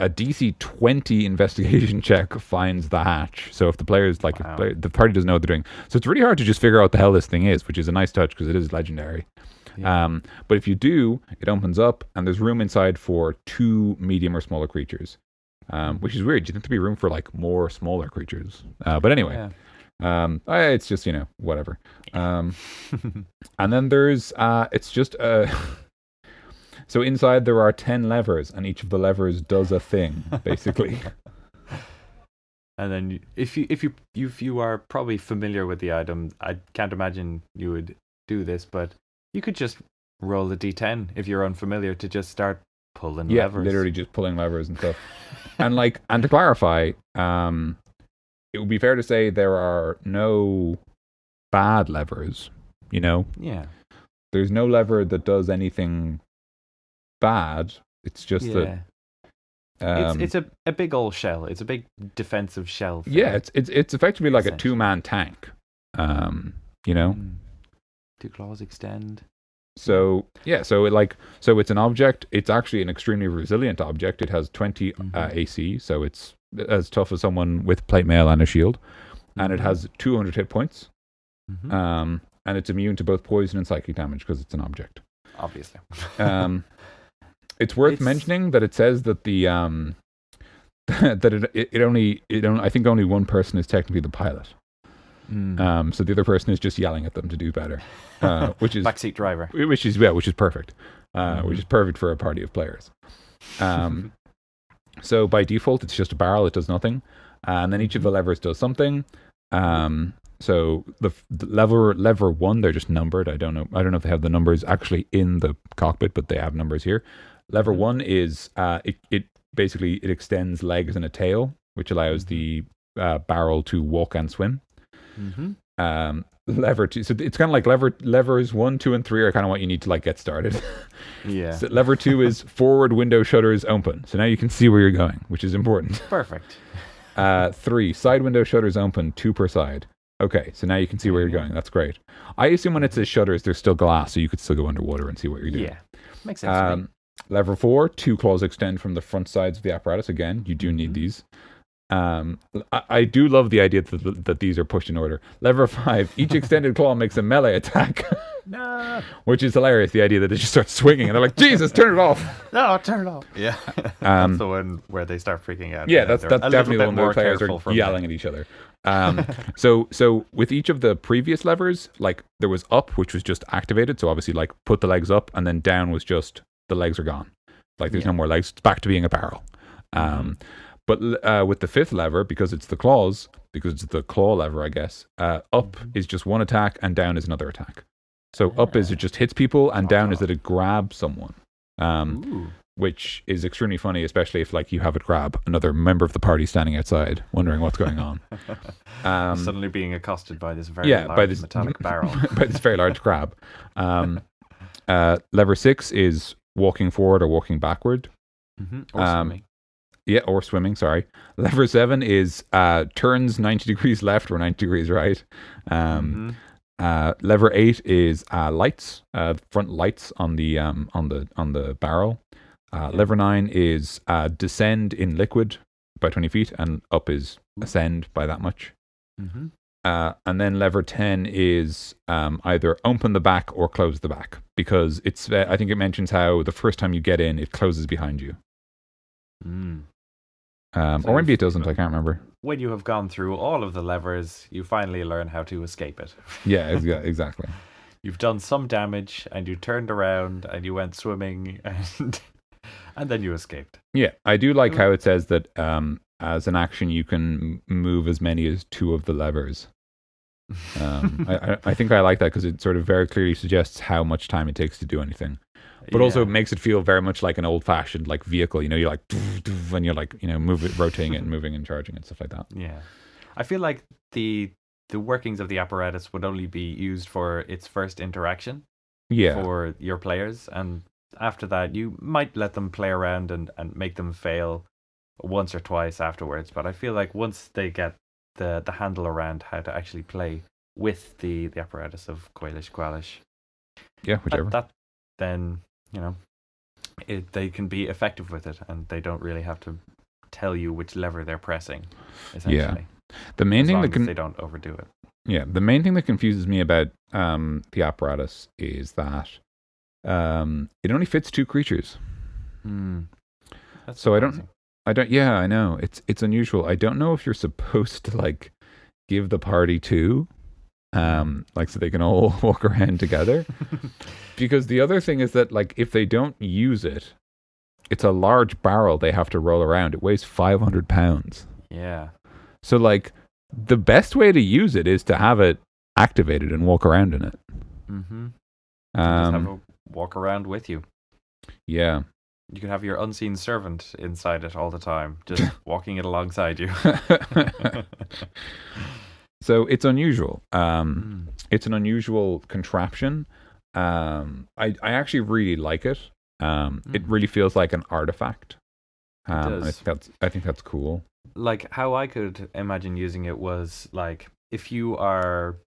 A DC 20 investigation check finds the hatch. So if the player's like, if the party doesn't know what they're doing. So it's really hard to just figure out what the hell this thing is, which is a nice touch because it is legendary. Yeah. But if you do, it opens up and there's room inside for 2 medium or smaller creatures, which is weird. You think there'd be room for like more smaller creatures. But anyway, it's just, you know, whatever. And then there's, it's just so inside there are 10 levers, and each of the levers does a thing, basically. And then if you are probably familiar with the item, I can't imagine you would do this, but you could just roll a d10 if you're unfamiliar to just start pulling levers. Yeah, literally just pulling levers and stuff. And to clarify, it would be fair to say there are no bad levers, you know? Yeah. There's no lever that does anything bad. It's just that it's a big old shell. It's a big defensive shell thing. Yeah, it's effectively like a 2-man tank. You know? 2 claws extend. So it's an object. It's actually an extremely resilient object. It has 20 AC, so it's as tough as someone with plate mail and a shield, and it has 200 hit points. And it's immune to both poison and psychic damage because it's an object. Obviously. It's worth mentioning that it says that the that it only I think only one person is technically the pilot. So the other person is just yelling at them to do better, which is backseat driver, which is perfect, which is perfect for a party of players. So by default, it's just a barrel; it does nothing, and then each of the levers does something. So the lever 1, they're just numbered. I don't know if they have the numbers actually in the cockpit, but they have numbers here. Lever 1 is it basically it extends legs and a tail, which allows the barrel to walk and swim. Lever 2, so it's kind of like levers 1, 2, and 3 are kind of what you need to like get started. Yeah. So lever 2 is forward window shutters open, so now you can see where you're going, which is important. Perfect. 3, side window shutters open, 2 per side. Okay, so now you can see where you're going. That's great. I assume when it says shutters, there's still glass, so you could still go underwater and see what you're doing. Yeah, makes sense to me. Lever 4, 2 claws extend from the front sides of the apparatus. Again, you do need these. I do love the idea that these are pushed in order. Lever 5, each extended claw makes a melee attack. No. Which is hilarious, the idea that they just start swinging and they're like, Jesus, turn it off. No, turn it off. Yeah. That's the one where they start freaking out. Yeah, that's definitely the one where players are yelling at each other. So with each of the previous levers, like there was up, which was just activated. So obviously like put the legs up, and then down was just the legs are gone. Like there's no more legs. It's back to being a barrel. But with the 5th lever, because it's the claws, because it's the claw lever, I guess, up is just one attack and down is another attack. So up is it just hits people, and down is that it grabs someone, which is extremely funny, especially if like you have it grab another member of the party standing outside, wondering what's going on. Suddenly being accosted by this very large metallic barrel. By this very large crab. Lever 6 is walking forward or walking backward. Or swimming. Yeah, or swimming, sorry. Lever 7 is turns 90 degrees left or 90 degrees right. Lever 8 is lights, front lights on the barrel. Lever 9 is descend in liquid by 20 feet, and up is ascend by that much. And then lever 10 is either open the back or close the back, because it's I think it mentions how the first time you get in, it closes behind you. Or maybe it doesn't, I can't remember. When you have gone through all of the levers, you finally learn how to escape it. Yeah, exactly. You've done some damage, and you turned around, and you went swimming, and then you escaped. Yeah, I do like how it says that as an action, you can move as many as 2 of the levers. I think I like that because it sort of very clearly suggests how much time it takes to do anything. But also makes it feel very much like an old-fashioned like vehicle. You know, you're like, and you're like, rotating it and moving and charging and stuff like that. Yeah, I feel like the workings of the apparatus would only be used for its first interaction. Yeah. For your players, and after that, you might let them play around and make them fail once or twice afterwards. But I feel like once they get the handle around how to actually play with the apparatus of Quailish Qualish, yeah, whichever, then they can be effective with it, and they don't really have to tell you which lever they're pressing. Essentially, yeah. The main thing that they don't overdo it. Yeah, the main thing that confuses me about the apparatus is that it only fits 2 creatures. That's so surprising. I don't. Yeah, I know it's unusual. I don't know if you're supposed to like give the party 2. Like so they can all walk around together. Because the other thing is that like if they don't use it, it's a large barrel they have to roll around. It weighs 500 pounds. Yeah. So like the best way to use it is to have it activated and walk around in it. Just have a walk around with you. Yeah. You can have your unseen servant inside it all the time, just walking it alongside you. So it's unusual. It's an unusual contraption. I actually really like it. It really feels like an artifact. I think that's cool. Like how I could imagine using it was like if you are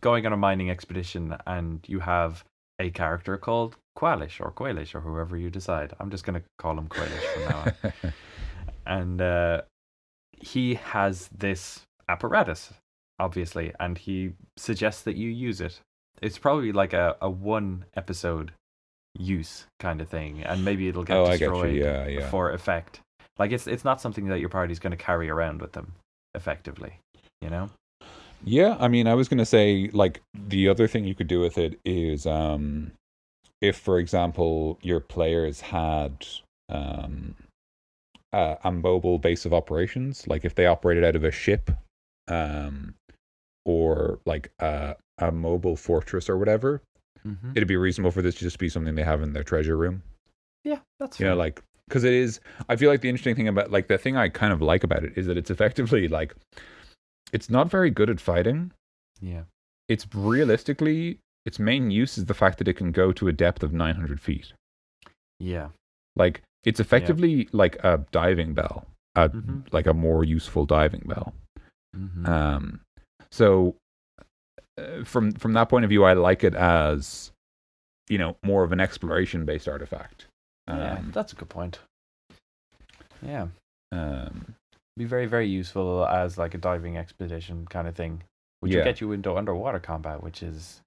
going on a mining expedition and you have a character called Qualish or whoever you decide. I'm just going to call him Qualish from now on. And he has this apparatus, obviously, and he suggests that you use it. It's probably like a one episode use kind of thing, and maybe it'll get destroyed for effect. Like it's not something that your party's going to carry around with them effectively, you know? Yeah, I mean, I was going to say, like, the other thing you could do with it is, if, for example, your players had a mobile base of operations, like if they operated out of a ship, or like a mobile fortress or whatever, it'd be reasonable for this to just be something they have in their treasure room. Yeah, that's fair. You know, like, because it is, I feel like the interesting thing about, like, the thing I kind of like about it is that it's effectively, like, it's not very good at fighting. Yeah. It's realistically, its main use is the fact that it can go to a depth of 900 feet. Yeah. Like, it's effectively like a diving bell, like a more useful diving bell. So from that point of view, I like it as, you know, more of an exploration-based artifact. Yeah, that's a good point. Yeah. Be very, very useful as like a diving expedition kind of thing, which will get you into underwater combat, which is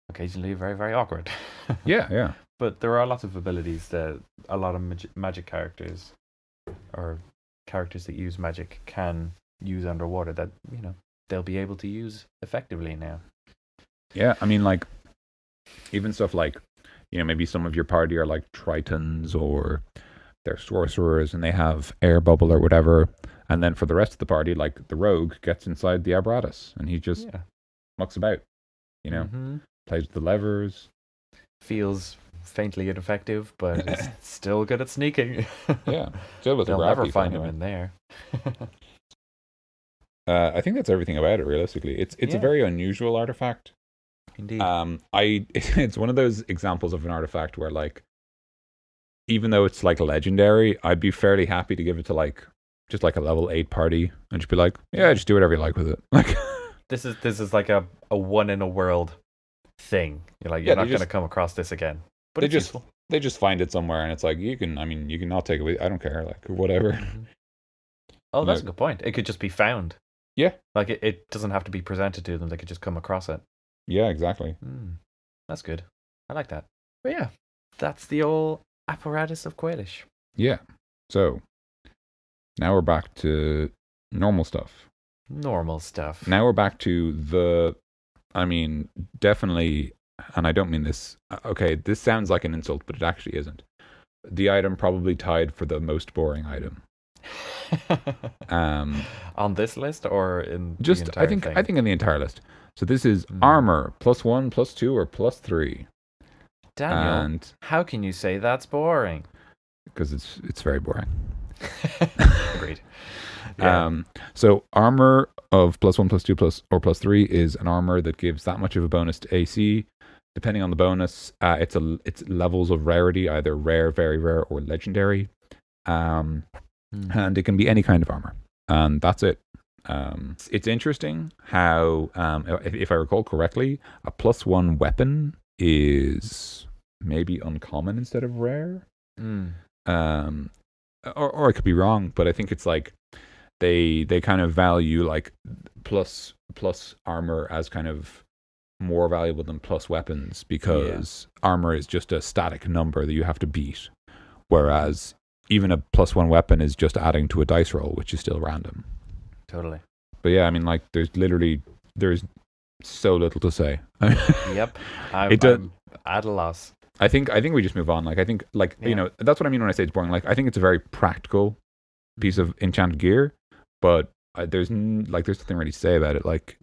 occasionally very, very awkward. Yeah. But there are lots of abilities that a lot of magic characters or characters that use magic can use underwater that, you know, they'll be able to use effectively now. Yeah, I mean, like, even stuff like, you know, maybe some of your party are like Tritons or they're sorcerers and they have air bubble or whatever. And then for the rest of the party, like the rogue gets inside the apparatus and he just mucks about, you know, plays with the levers. Feels faintly ineffective, but is still good at sneaking. Yeah, still with They'll never find him in there. I think that's everything about it. Realistically, it's a very unusual artifact. Indeed. It's one of those examples of an artifact where, like, even though it's like legendary, I'd be fairly happy to give it to like just like a level 8 party and just be like, yeah, just do whatever you like with it. Like, this is like a one in a world thing. You're like, you're not going to come across this again. But they just find it somewhere and it's like, you can not take it with you. I don't care, like, whatever. Oh, that's a good point. It could just be found. Yeah. Like it doesn't have to be presented to them. They could just come across it. Yeah, exactly. That's good. I like that. But yeah, that's the old apparatus of Quailish. Yeah. So now we're back to normal stuff. Normal stuff. Now we're back to definitely, and I don't mean this, okay, this sounds like an insult, but it actually isn't. The item probably tied for the most boring item. On this list or in just the entire thing? I think in the entire list. So this is armor +1, +2, or +3. Daniel, and how can you say that's boring? Because it's very boring. Agreed. Yeah. So armor of +1, +2, or +3 is an armor that gives that much of a bonus to AC. Depending on the bonus, it's levels of rarity, either rare, very rare, or legendary. And it can be any kind of armor. And that's it. It's interesting how, if I recall correctly, a +1 weapon is maybe uncommon instead of rare. Or I could be wrong, but I think it's like they kind of value like plus armor as kind of more valuable than plus weapons, because armor is just a static number that you have to beat, whereas even a +1 weapon is just adding to a dice roll, which is still random. Totally. But yeah, I mean, like, there's so little to say. Yep. I'm at a loss. I think we just move on. Like, I think, like, you know, that's what I mean when I say it's boring. Like, I think it's a very practical piece of enchanted gear, but there's nothing really to say about it. Like,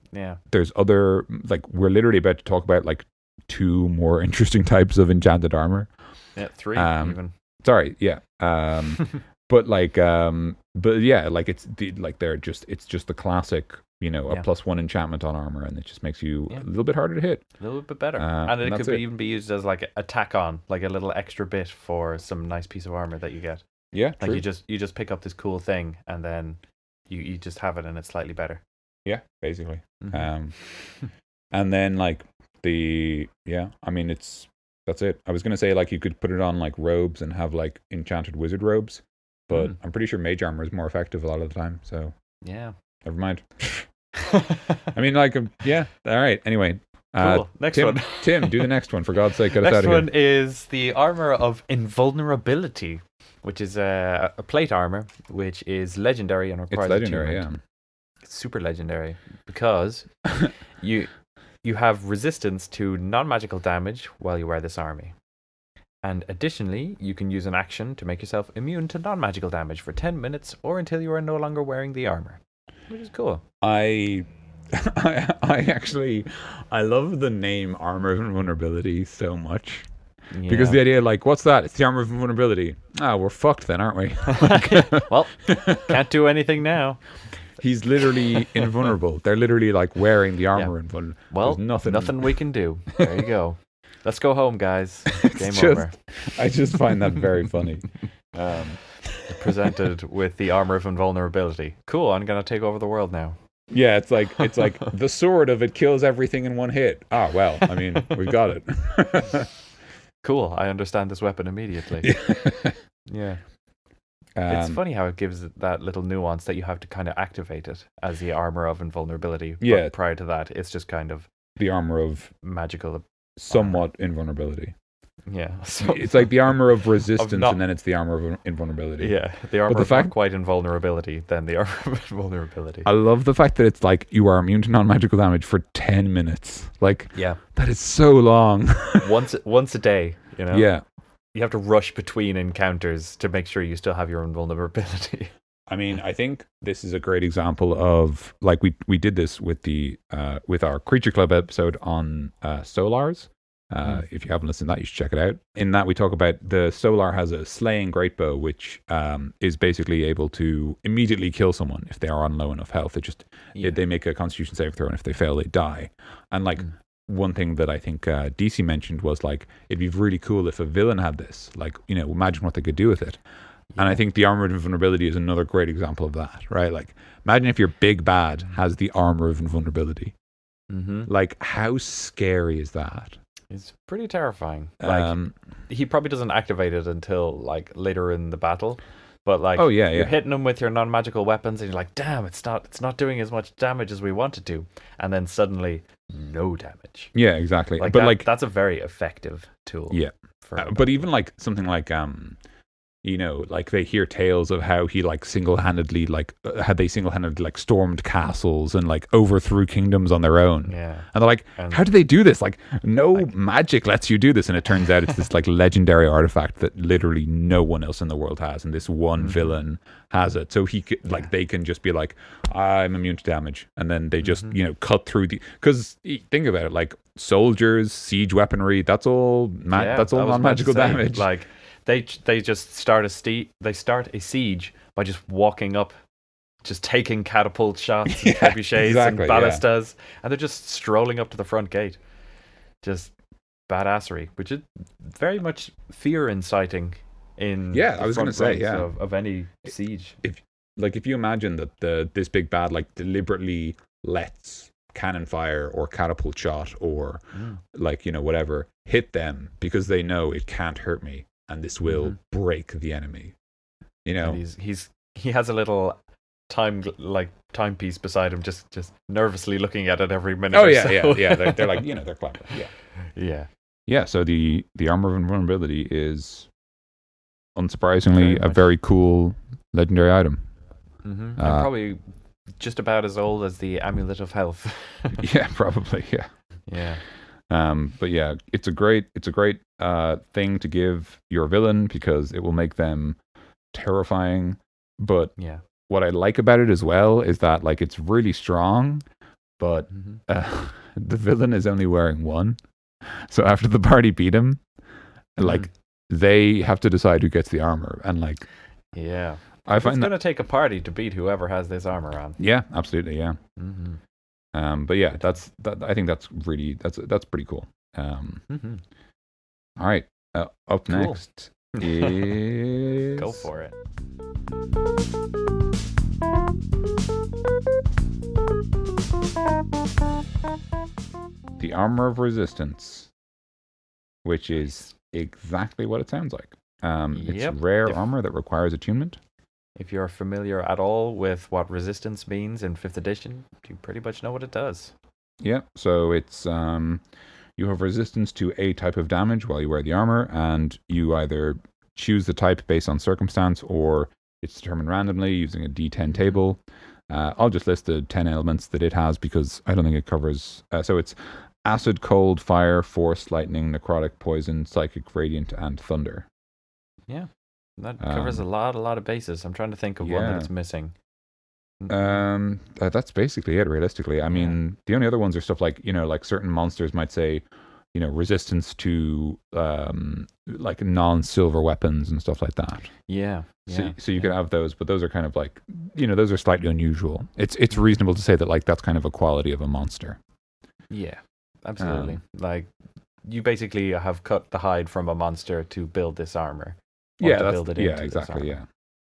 there's other, like, we're literally about to talk about like 2 more interesting types of enchanted armor. Yeah, 3 even. Sorry, yeah. But like, but yeah, like it's just the classic, you know, a +1 enchantment on armor, and it just makes you a little bit harder to hit, a little bit better, and it could even be used as like a tack on, like a little extra bit for some nice piece of armor that you get. Yeah, like true. you just pick up this cool thing, and then you just have it, and it's slightly better. Yeah, basically. And then like that's it. I was gonna say like you could put it on like robes and have like enchanted wizard robes, but I'm pretty sure mage armor is more effective a lot of the time. So yeah, never mind. I mean, like, yeah. All right. Anyway, cool. Next Tim, one. Tim, do the next one for God's sake. Get us out Next of one here. is the armor of invulnerability, which is a plate armor, which is legendary and requires It's legendary, attunement. It's super legendary because you have resistance to non-magical damage while you wear this armor. And additionally, you can use an action to make yourself immune to non-magical damage for 10 minutes or until you are no longer wearing the armor, which is cool. I actually love the name Armor of Invulnerability so much. Yeah. Because the idea, like, what's that? It's the Armor of Invulnerability. Ah, we're fucked then, aren't we? Well, can't do anything now. He's literally invulnerable. They're literally like wearing the armor invulnerable. Well, there's nothing we can do. There you go. Let's go home, guys. Game over. I just find that very funny. Presented with the armor of invulnerability. Cool, I'm gonna take over the world now. Yeah, it's like the sword of it kills everything in one hit. Ah, well, I mean, we've got it. Cool, I understand this weapon immediately. Yeah. It's funny how it gives it that little nuance that you have to kind of activate it as the armor of invulnerability. Yeah. But prior to that, it's just kind of the armor of magical somewhat invulnerability. Yeah. So, it's like the armor of resistance and then it's the armor of invulnerability. Yeah. The armor of not quite invulnerability, then the armor of invulnerability. I love the fact that it's like you are immune to non-magical damage for 10 minutes. Like, yeah. That is so long. once a day, you know? Yeah. You have to rush between encounters to make sure you still have your invulnerability. I mean, I think this is a great example of, like, we did this with the with our Creature Club episode on Solars. If you haven't listened to that, you should check it out. In that, we talk about the Solar has a slaying greatbow, which is basically able to immediately kill someone if they are on low enough health. They make a Constitution saving throw, and if they fail, they die. And like one thing that I think DC mentioned was like it'd be really cool if a villain had this. Like, you know, imagine what they could do with it. And I think the armor of invulnerability is another great example of that, right? Like, imagine if your big bad has the armor of invulnerability. Like, how scary is that? It's pretty terrifying. Like, he probably doesn't activate it until like later in the battle. But like, you're hitting him with your non-magical weapons, and you're like, "Damn, it's not doing as much damage as we want it to." And then suddenly, no damage. Yeah, exactly. Like, but that's a very effective tool. Yeah, but even like something like you know, like they hear tales of how he like single-handedly stormed castles and like overthrew kingdoms on their own. Yeah. And they're like, how do they do this? Like, no magic lets you do this. And it turns out it's this like legendary artifact that literally no one else in the world has. And this one villain has it. So he could, like, they can just be like, I'm immune to damage. And then they just, you know, cut through because think about it, like soldiers, siege weaponry, that's all non-magical damage. Like, They just start a siege by just walking up, just taking catapult shots and trebuchets and ballistas, and they're just strolling up to the front gate. Just badassery, which is very much fear inciting in I was going to say of any siege. If you imagine that this big bad like deliberately lets cannon fire or catapult shot or like, you know, whatever hit them because they know it can't hurt me. And this will break the enemy. You know, and he has a little timepiece beside him, just nervously looking at it every minute. Oh yeah. They're like, you know, they're clever. Yeah. So the armor of invulnerability is unsurprisingly a very cool legendary item. And probably just about as old as the amulet of health. Yeah, probably. Yeah. But yeah, it's a great thing to give your villain because it will make them terrifying. But what I like about it as well is that like it's really strong, but the villain is only wearing one. So after the party beat him, like they have to decide who gets the armor, and like I find it's going to take a party to beat whoever has this armor on. Yeah, absolutely. Yeah. But yeah, I think that's pretty cool. All right, up next is go for it. the Armor of Resistance, which is exactly what it sounds like. It's rare armor that requires attunement. If you're familiar at all with what resistance means in 5th edition, you pretty much know what it does. Yeah, so it's you have resistance to a type of damage while you wear the armor, and you either choose the type based on circumstance, or it's determined randomly using a D10 table. I'll just list the 10 elements that it has because I don't think it covers. So it's acid, cold, fire, force, lightning, necrotic, poison, psychic, radiant, and thunder. Yeah, that covers a lot of bases. I'm trying to think of one that it's missing. That's basically it, realistically. I mean, the only other ones are stuff like, like certain monsters might say, resistance to like non-silver weapons and stuff like that. Yeah. So you could have those, but those are kind of like, those are slightly unusual. It's reasonable to say that like that's kind of a quality of a monster. Yeah, absolutely. Like you basically have cut the hide from a monster to build this armor. Exactly.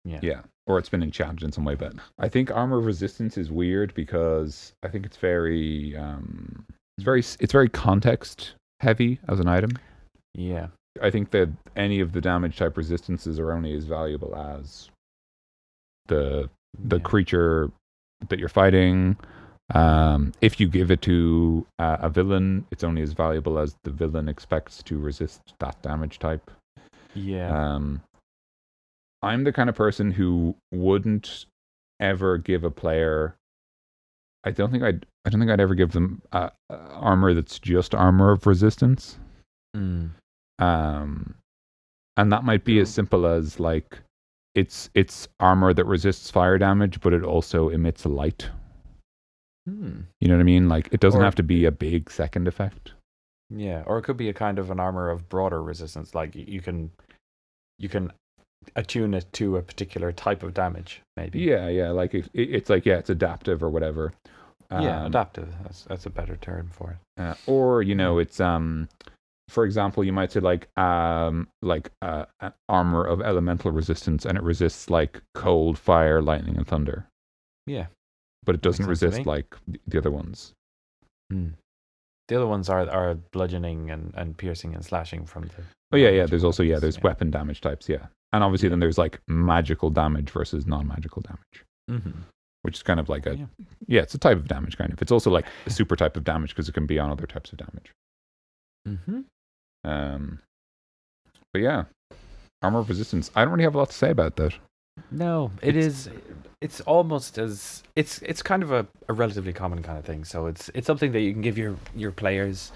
Yeah. Or it's been enchanted in some way, but I think armor resistance is weird because I think it's very context heavy as an item. Yeah. I think that any of the damage type resistances are only as valuable as the creature that you're fighting. If you give it to a villain, it's only as valuable as the villain expects to resist that damage type. Yeah. I'm the kind of person who wouldn't ever give a player. I don't think I'd ever give them armor that's just armor of resistance. And that might be as simple as like it's armor that resists fire damage, but it also emits a light. You know what I mean? Like it doesn't have to be a big second effect. Yeah, or it could be a kind of an armor of broader resistance. Like you can attune it to a particular type of damage, maybe. Yeah. Like it's like it's adaptive or whatever. Adaptive. That's a better term for it. Or it's for example, you might say like armor of elemental resistance, and it resists like cold, fire, lightning, and thunder. Yeah, but it doesn't resist like the other ones. The other ones are bludgeoning and piercing and slashing from the. Oh yeah. There's also there's weapon damage types. Yeah. And obviously, then there's like magical damage versus non-magical damage, which is kind of like it's a type of damage kind of. It's also like a super type of damage because it can be on other types of damage. But yeah, armor of resistance. I don't really have a lot to say about that. No, it's almost as it's kind of a relatively common kind of thing. So it's something that you can give your players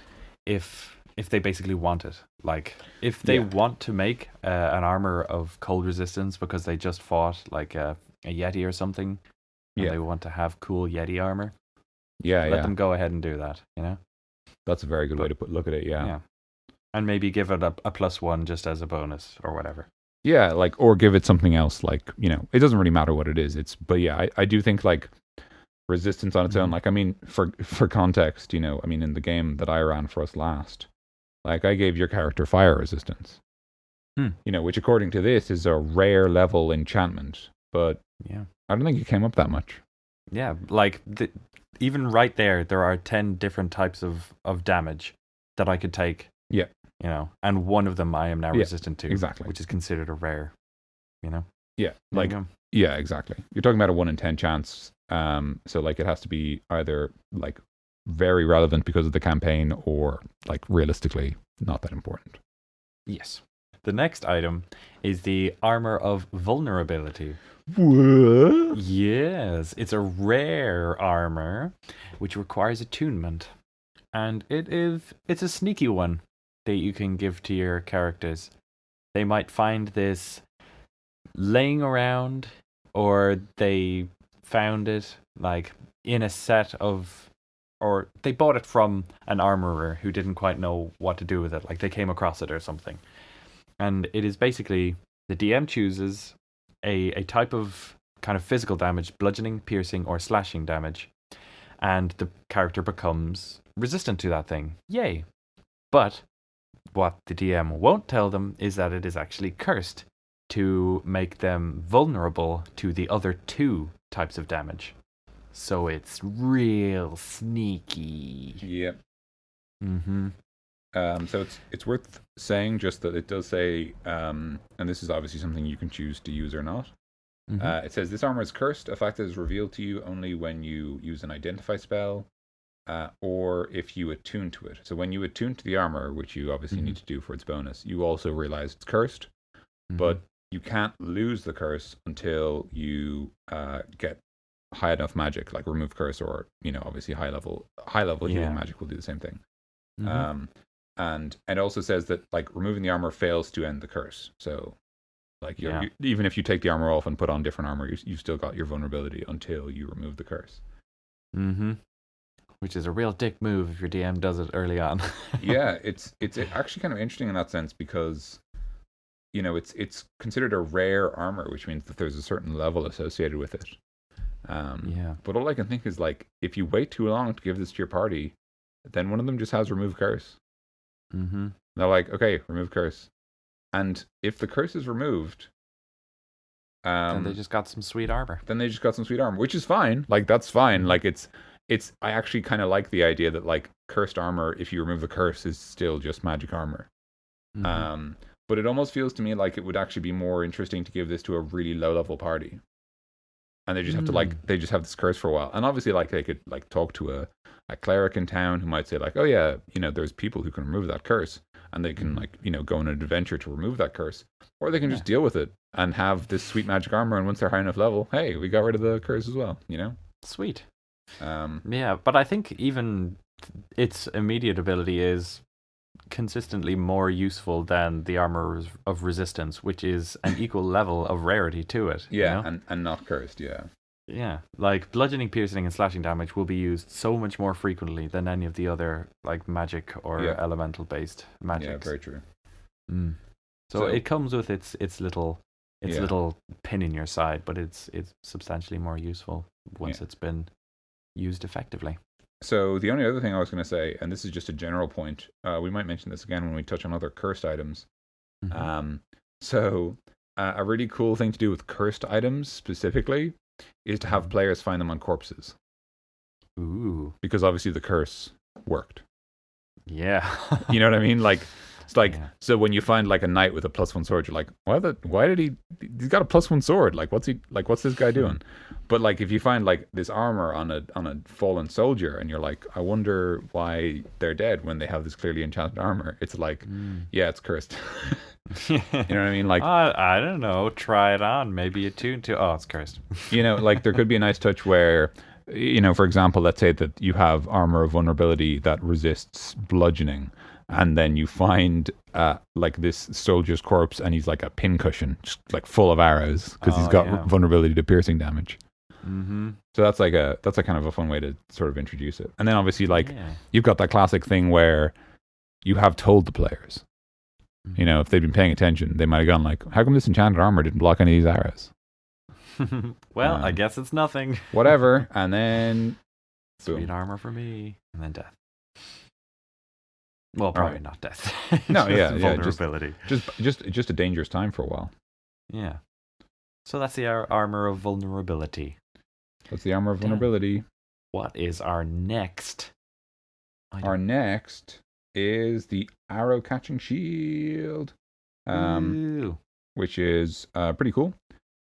if they basically want it. Like, if they want to make an armor of cold resistance because they just fought, like, a Yeti or something, and they want to have cool Yeti armor, let them go ahead and do that, That's a very good way to look at it, yeah. And maybe give it a +1 just as a bonus or whatever. Yeah, like, or give it something else, like, it doesn't really matter what it is. I do think, like, resistance on its own, like, I mean, for context, in the game that I ran for us last, like, I gave your character fire resistance, which according to this is a rare level enchantment, but I don't think it came up that much. Yeah, like, even right there are 10 different types of damage that I could take. Yeah. And one of them I am now resistant to. Exactly. Which is considered a rare, Yeah, like, exactly. You're talking about a 1 in 10 chance, so, like, it has to be either, like, very relevant because of the campaign or, like, realistically not that important. Yes. The next item is the Armor of Vulnerability. What? Yes, it's a rare armor which requires attunement. And it's a sneaky one that you can give to your characters. They might find this laying around, or they found it like in a set of, or they bought it from an armorer who didn't quite know what to do with it. Like they came across it or something. And it is basically the DM chooses a type of kind of physical damage, bludgeoning, piercing, or slashing damage. And the character becomes resistant to that thing. Yay. But what the DM won't tell them is that it is actually cursed to make them vulnerable to the other 2 types of damage. So it's real sneaky. Yep. Mm-hmm. So it's worth saying just that it does say, and this is obviously something you can choose to use or not. Mm-hmm. It says this armor is cursed. A fact that is revealed to you only when you use an identify spell, or if you attune to it. So when you attune to the armor, which you obviously need to do for its bonus, you also realize it's cursed, but you can't lose the curse until you get high enough magic, like remove curse, or obviously high level healing magic will do the same thing. And it also says that like removing the armor fails to end the curse. So like even if you take the armor off and put on different armor, you've still got your vulnerability until you remove the curse. Mm-hmm. Which is a real dick move if your DM does it early on. Yeah, it's actually kind of interesting in that sense because it's considered a rare armor, which means that there's a certain level associated with it. But all I can think is like if you wait too long to give this to your party, then one of them just has remove curse. Mm-hmm. They're like, okay, remove curse, and if the curse is removed, then they just got some sweet armor. Which is fine. Like that's fine. Like it's. I actually kind of like the idea that like cursed armor, if you remove the curse, is still just magic armor. But it almost feels to me like it would actually be more interesting to give this to a really low level party, and they just have to they just have this curse for a while. And obviously, like they could like talk to a cleric in town who might say like, oh yeah, there's people who can remove that curse, and they can like go on an adventure to remove that curse, or they can just deal with it and have this sweet magic armor. And once they're high enough level, hey, we got rid of the curse as well. Sweet. But I think even its immediate ability is consistently more useful than the armor of resistance, which is an equal level of rarity to it. And not cursed. Like bludgeoning, piercing, and slashing damage will be used so much more frequently than any of the other like magic or elemental based magics. Yeah, very true. So it comes with its little pin in your side, but it's substantially more useful once it's been used effectively. So the only other thing I was going to say, and this is just a general point, we might mention this again when we touch on other cursed items. So a really cool thing to do with cursed items specifically is to have players find them on corpses. Ooh. Because obviously the curse worked. Yeah. You know what I mean? Like, it's like, so when you find like a knight with a +1 sword, you're like, why did he's got a +1 sword? Like, what's this guy doing? But like, if you find like this armor on a fallen soldier and you're like, I wonder why they're dead when they have this clearly enchanted armor. It's like, it's cursed. You know what I mean? Like, I don't know, try it on. Maybe attune to, it's cursed. Like there could be a nice touch where, for example, let's say that you have armor of vulnerability that resists bludgeoning. And then you find like this soldier's corpse, and he's like a pincushion, just like full of arrows because he's got vulnerability to piercing damage. So that's like a kind of a fun way to sort of introduce it. And then obviously like you've got that classic thing where you have told the players, if they'd been paying attention, they might have gone like, how come this enchanted armor didn't block any of these arrows? Well, I guess it's nothing. Whatever. And then sweet armor for me, and then death. Well, probably not death. No, vulnerability. Just a dangerous time for a while. Yeah. So that's the armor of vulnerability. That's the armor of vulnerability. What is our next item? Our next is the arrow catching shield, which is pretty cool.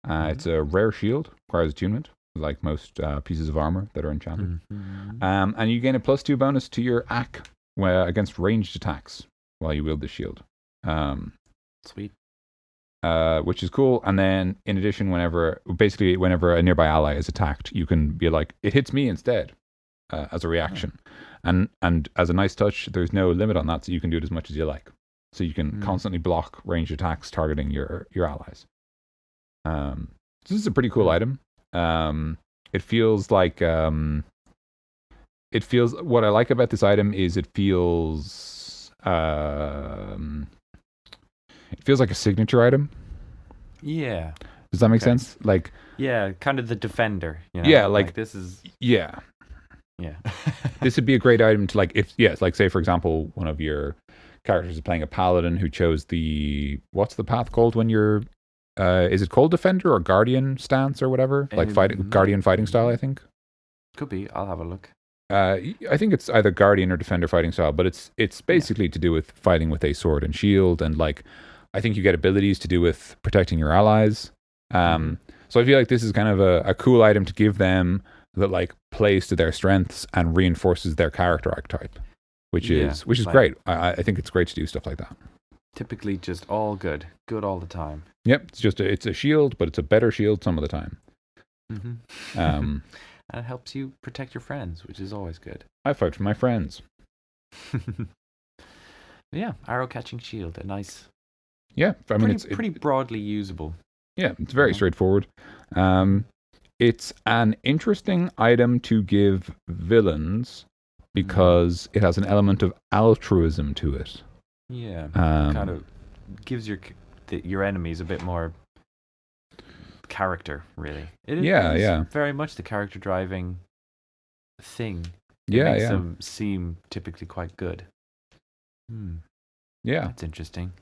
It's a rare shield, requires attunement, like most pieces of armor that are enchanted. And you gain a +2 bonus to your AC against ranged attacks while you wield the shield. Sweet. Which is cool. And then in addition, whenever a nearby ally is attacked, you can be like, it hits me instead as a reaction. And as a nice touch, there's no limit on that, so you can do it as much as you like. So you can constantly block ranged attacks targeting your allies. So this is a pretty cool item. It feels like what I like about this item is it feels like a signature item. Yeah. Does that make sense? Like, yeah, kind of the defender. Yeah, like this is. Yeah. Yeah. This would be a great item to like like say for example one of your characters is playing a paladin who chose what's the path called when you're is it called defender or guardian stance or whatever? Like guardian fighting style, I think. Could be. I'll have a look. I think it's either guardian or defender fighting style, but it's basically to do with fighting with a sword and shield, and like I think you get abilities to do with protecting your allies. So I feel like this is kind of a cool item to give them that like plays to their strengths and reinforces their character archetype, which is like, great. I think it's great to do stuff like that. Typically, just all good all the time. Yep, it's a shield, but it's a better shield some of the time. And it helps you protect your friends, which is always good. I fight for my friends. Yeah, arrow catching shield, a nice. Yeah, I mean it's pretty broadly usable. Yeah, it's very straightforward. It's an interesting item to give villains because it has an element of altruism to it. Yeah, kind of gives your enemies a bit more character, really. It is very much the character driving thing. It makes them seem typically quite good. Yeah, that's interesting.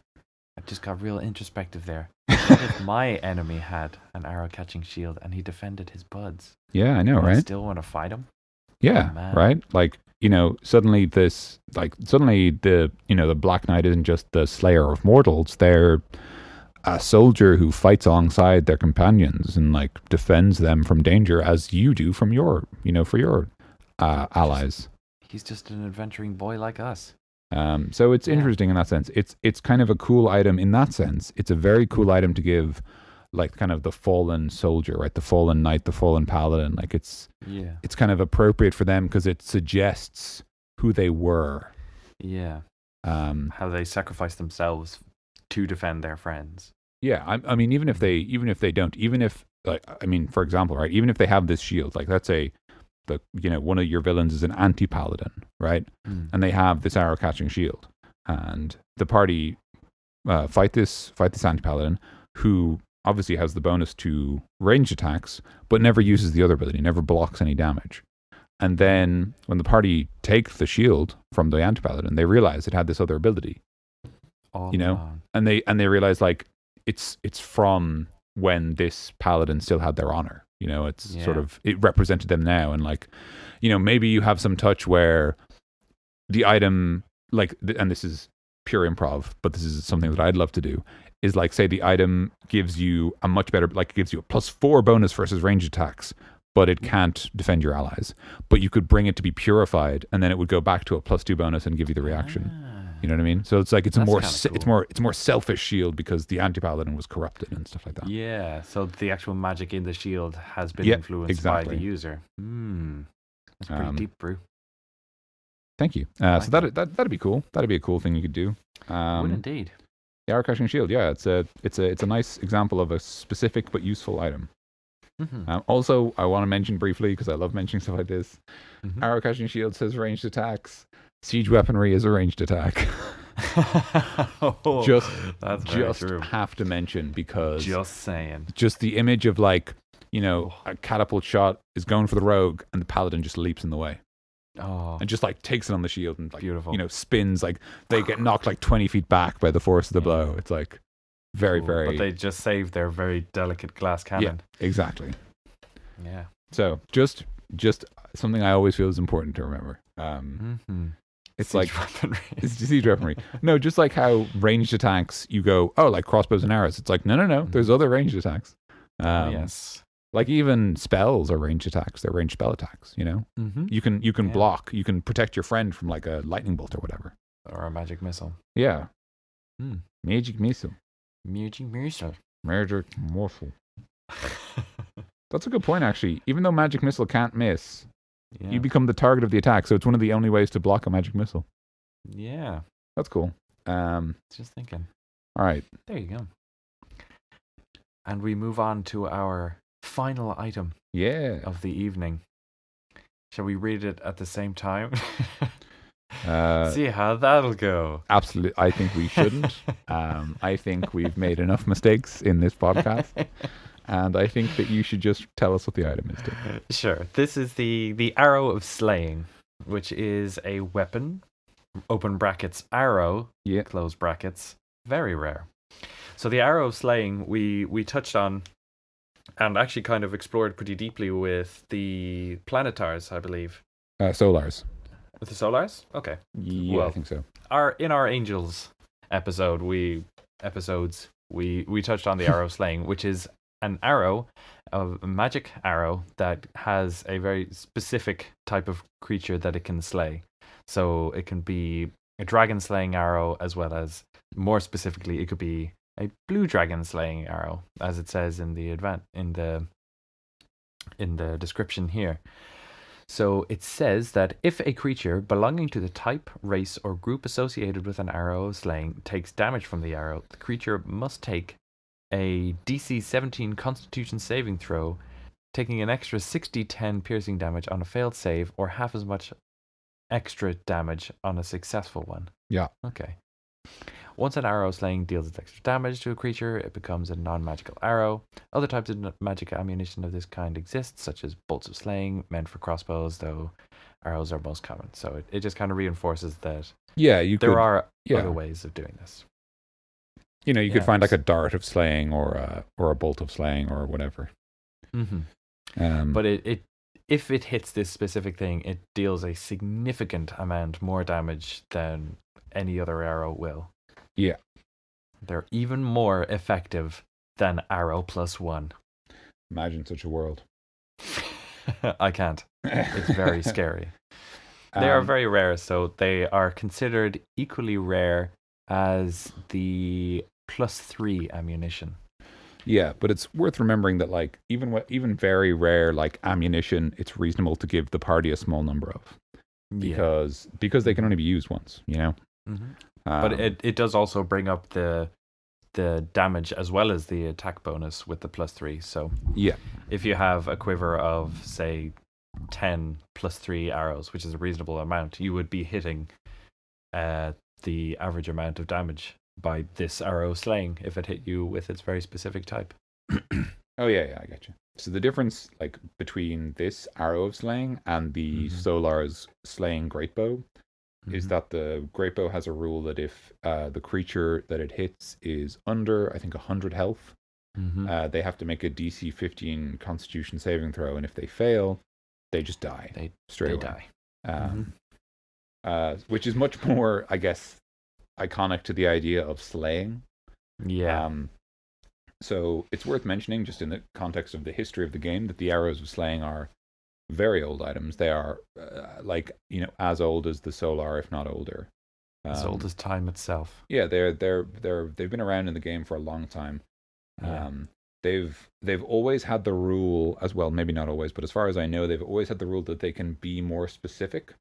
I just got real introspective there. What if my enemy had an arrow catching shield and he defended his buds? Yeah, I know, right? I still want to fight him? Yeah, right? Like, suddenly the Black Knight isn't just the slayer of mortals. They're a soldier who fights alongside their companions and like defends them from danger as you do from your, for your allies. He's just an adventuring boy like us. So it's interesting in that sense. It's kind of a cool item in that sense. It's a very cool item to give, like kind of the fallen soldier, right? The fallen knight, the fallen paladin. Like it's kind of appropriate for them because it suggests who they were. Yeah. How they sacrifice themselves to defend their friends. Yeah, I mean, even if they don't, for example, right? Even if they have this shield, like let's say one of your villains is an anti-paladin, right? And they have this arrow catching shield, and the party fight this anti-paladin who obviously has the bonus to ranged attacks, but never uses the other ability, never blocks any damage. And then when the party take the shield from the anti-paladin, they realize it had this other ability, and they realize like it's from when this paladin still had their honor. It's sort of, it represented them now. And like, maybe you have some touch where the item, like, and this is pure improv, but this is something that I'd love to do, is like, say the item gives you a much better, like it gives you a +4 bonus versus range attacks, but it can't defend your allies. But you could bring it to be purified, and then it would go back to a +2 bonus and give you the reaction. You know what I mean? So it's like it's more selfish shield because the anti-paladin was corrupted and stuff like that. Yeah. So the actual magic in the shield has been influenced by the user. That's pretty deep, Brew. Thank you. So that'd be cool. That'd be a cool thing you could do. Would indeed. The arrow catching shield. Yeah, it's a nice example of a specific but useful item. Also, I want to mention briefly because I love mentioning stuff like this. Arrow catching shield says ranged attacks. Siege weaponry is a ranged attack. Just have to mention because just saying. Just the image of like, a catapult shot is going for the rogue and the paladin just leaps in the way. And just like takes it on the shield and like, beautiful. Spins like they get knocked like 20 feet back by the force of the blow. It's like very, very. But they just saved their very delicate glass cannon. Yeah, exactly. Yeah. So just something I always feel is important to remember. It's siege like weaponry. It's siege weaponry. No, just like how ranged attacks, you go, like crossbows and arrows. It's like no. There's other ranged attacks. Yes. Like even spells are ranged attacks. They're ranged spell attacks. You can block. You can protect your friend from like a lightning bolt or whatever. Or a magic missile. Yeah. Magic missile. Magic missile. Magic missile. That's a good point, actually. Even though magic missile can't miss, you become the target of the attack. So it's one of the only ways to block a magic missile. Yeah. That's cool. Just thinking. All right. There you go. And we move on to our final item of the evening. Shall we read it at the same time? See how that'll go. Absolutely. I think we shouldn't. I think we've made enough mistakes in this podcast. And I think that you should just tell us what the item is. Sure. This is the Arrow of Slaying, which is a weapon, open brackets, arrow, close brackets, very rare. So the Arrow of Slaying we touched on and actually kind of explored pretty deeply with the Planetars, I believe. Solars. With the Solars? Okay. Yeah, Well, I think so. In our Angels episode, we touched on the arrow slaying, which is an arrow, a magic arrow that has a very specific type of creature that it can slay. So it can be a dragon slaying arrow, as well as, more specifically, it could be a blue dragon slaying arrow, as it says in the description here. So it says that if a creature belonging to the type, race, or group associated with an arrow of slaying takes damage from the arrow, the creature must take a DC 17 Constitution saving throw, taking an extra 6d10 piercing damage on a failed save, or half as much extra damage on a successful one. Yeah. Okay. Once an arrow slaying deals its extra damage to a creature, it becomes a non-magical arrow. Other types of magic ammunition of this kind exist, such as bolts of slaying, meant for crossbows, though arrows are most common. So it just kind of reinforces that there are other ways of doing this. You know, you could find like a dart of slaying or a bolt of slaying or whatever. Mm-hmm. But if it hits this specific thing, it deals a significant amount more damage than any other arrow will. Yeah. They're even more effective than arrow +1. Imagine such a world. I can't. It's very scary. They are very rare, so they are considered equally rare as the +3 ammunition. Yeah, but it's worth remembering that like even very rare like ammunition, it's reasonable to give the party a small number of, because they can only be used once, you know. Mm-hmm. But it does also bring up the damage as well as the attack bonus with the +3. So yeah, if you have a quiver of say 10 +3 arrows, which is a reasonable amount, you would be hitting the average amount of damage by this arrow slaying if it hit you with its very specific type. Oh yeah, I got you. So the difference like between this arrow of slaying and the Solar's slaying greatbow is that the greatbow has a rule that if the creature that it hits is under, I think, 100 health, they have to make a DC 15 Constitution saving throw, and if they fail, they just die. They die. Which is much more, I guess, iconic to the idea of slaying. Yeah. So it's worth mentioning, just in the context of the history of the game, that the arrows of slaying are very old items. They are as old as the Solar, if not older. As old as time itself. Yeah, they've been around in the game for a long time. Yeah. They've always had the rule as well, maybe not always, but as far as I know, they've always had the rule that they can be more specific.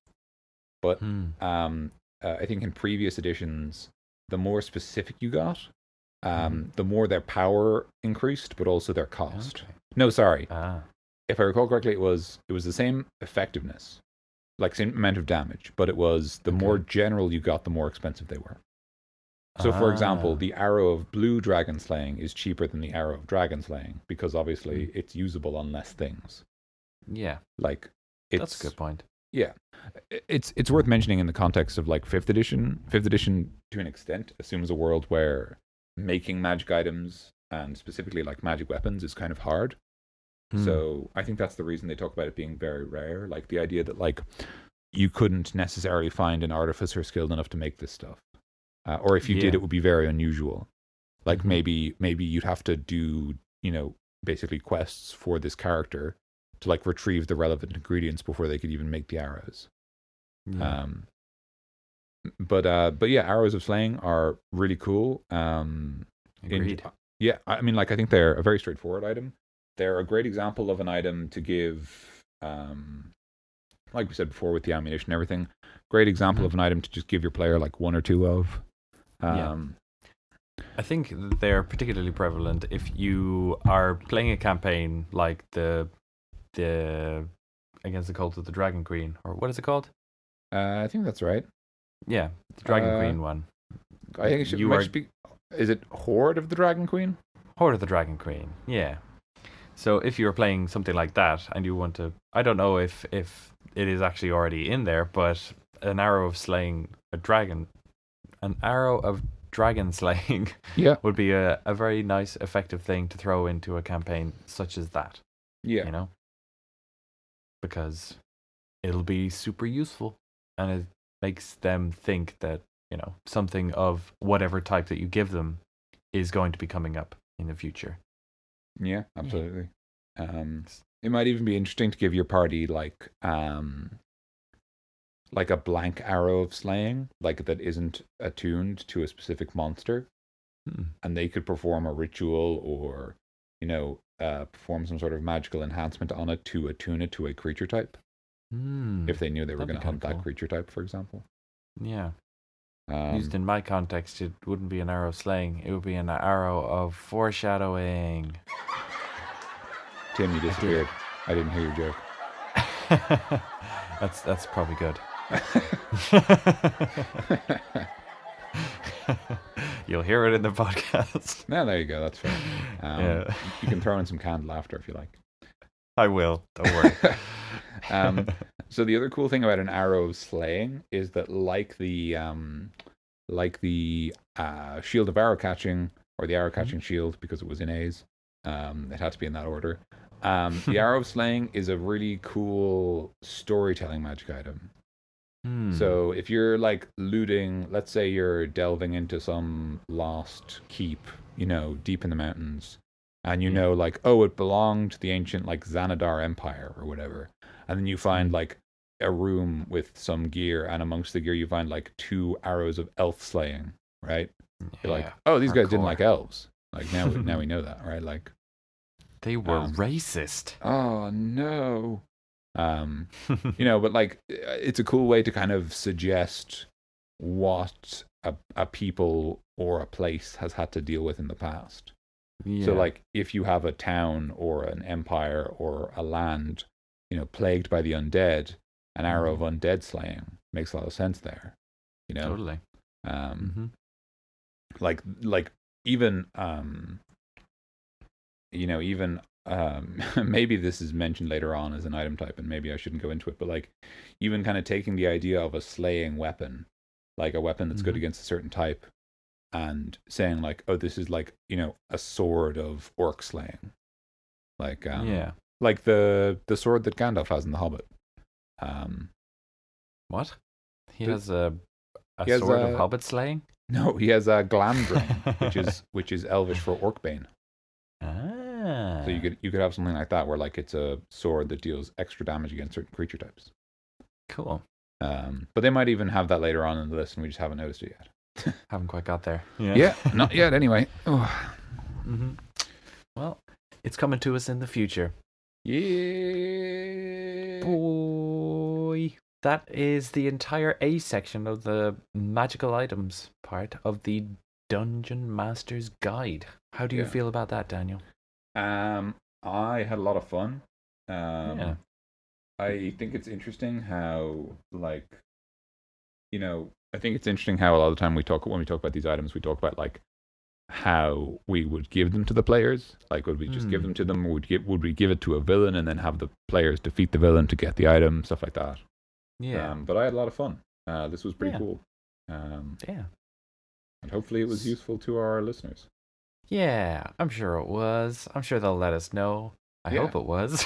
But I think in previous editions, the more specific you got, the more their power increased, but also their cost. Okay. No, sorry. If I recall correctly, it was the same effectiveness, like same amount of damage, but it was the more general you got, the more expensive they were. So, for example, the arrow of blue dragon slaying is cheaper than the arrow of dragon slaying because obviously it's usable on less things. Yeah, like that's a good point. Yeah, it's worth mentioning in the context of like 5th edition. 5th edition, to an extent, assumes a world where making magic items and specifically like magic weapons is kind of hard. So I think that's the reason they talk about it being very rare. Like the idea that like you couldn't necessarily find an artificer skilled enough to make this stuff, or if you did, it would be very unusual. Like maybe you'd have to do basically quests for this character to like retrieve the relevant ingredients before they could even make the arrows. Yeah. But yeah, arrows of slaying are really cool. Agreed. I mean, like I think they're a very straightforward item. They're a great example of an item to give, like we said before with the ammunition and everything, great example of an item to just give your player like 1 or 2 of. I think they're particularly prevalent if you are playing a campaign like the against the Cult of the Dragon Queen, or what is it called? I think that's right. Yeah, the Dragon Queen one. I think it should be. Is it Horde of the Dragon Queen? Horde of the Dragon Queen. Yeah. So if you're playing something like that and you want to, I don't know if it is actually already in there, but an arrow of dragon slaying would be a very nice, effective thing to throw into a campaign such as that. Yeah. Because it'll be super useful, and it makes them think that, something of whatever type that you give them is going to be coming up in the future. Yeah, absolutely. It might even be interesting to give your party like a blank arrow of slaying, like that isn't attuned to a specific monster, and they could perform a ritual or, perform some sort of magical enhancement on it to attune it to a creature type. If they knew they were going to hunt that creature type, for example. Yeah. Used in my context, it wouldn't be an arrow of slaying. It would be an arrow of foreshadowing. Tim, you disappeared. I didn't hear your joke. That's probably good. You'll hear it in the podcast. No, there you go. That's fair. Yeah. You can throw in some canned laughter if you like. I will. Don't worry. So the other cool thing about an arrow of slaying is that, like the shield of arrow catching, or the arrow catching shield, because it was in A's, it had to be in that order. The arrow of slaying is a really cool storytelling magic item. So if you're like looting, let's say you're delving into some lost keep, deep in the mountains, and like, oh, it belonged to the ancient like Xanadar Empire or whatever, and then you find like a room with some gear, and amongst the gear you find like 2 arrows of elf slaying, right? You're like, oh, these guys didn't like elves. Like now we know that, right? Like they were racist. Oh no. But like it's a cool way to kind of suggest what a people or a place has had to deal with in the past. Yeah. So like if you have a town or an empire or a land, plagued by the undead, an arrow of undead slaying makes a lot of sense there. Totally. Like even maybe this is mentioned later on as an item type, and maybe I shouldn't go into it, but like even kind of taking the idea of a slaying weapon, like a weapon that's good against a certain type, and saying like, oh, this is like, a sword of orc slaying, like like the sword that Gandalf has in The Hobbit. What? He has a sword of hobbit slaying? No, he has a Glamdrain, which is Elvish for Orcbane. So you could have something like that where like it's a sword that deals extra damage against certain creature types. Cool. But they might even have that later on in the list, and we just haven't noticed it yet. Haven't quite got there. Yeah, not yet. Anyway. Well, it's coming to us in the future. Yeah. Boy. That is the entire A section of the magical items part of the Dungeon Master's Guide. How do you feel about that, Daniel? I had a lot of fun. I think it's interesting how, like, I think it's interesting how a lot of the time when we talk about these items, we talk about like how we would give them to the players. Like, would we just give them to them, or would we give it to a villain and then have the players defeat the villain to get the item, stuff like that. Yeah. But I had a lot of fun. This was pretty cool. And hopefully it was useful to our listeners. Yeah, I'm sure it was. I'm sure they'll let us know. I hope it was.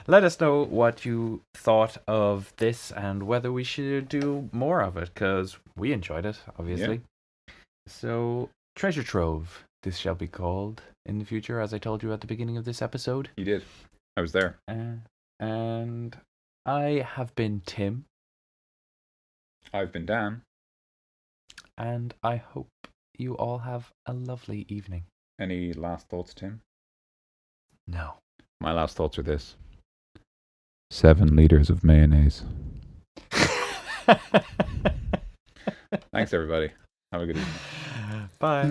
Let us know what you thought of this and whether we should do more of it, because we enjoyed it, obviously. Yeah. So, Treasure Trove, this shall be called in the future, as I told you at the beginning of this episode. You did. I was there. And I have been Tim. I've been Dan. And I hope you all have a lovely evening. Any last thoughts, Tim? No. My last thoughts are this. 7 liters of mayonnaise. Thanks, everybody. Have a good evening. Bye.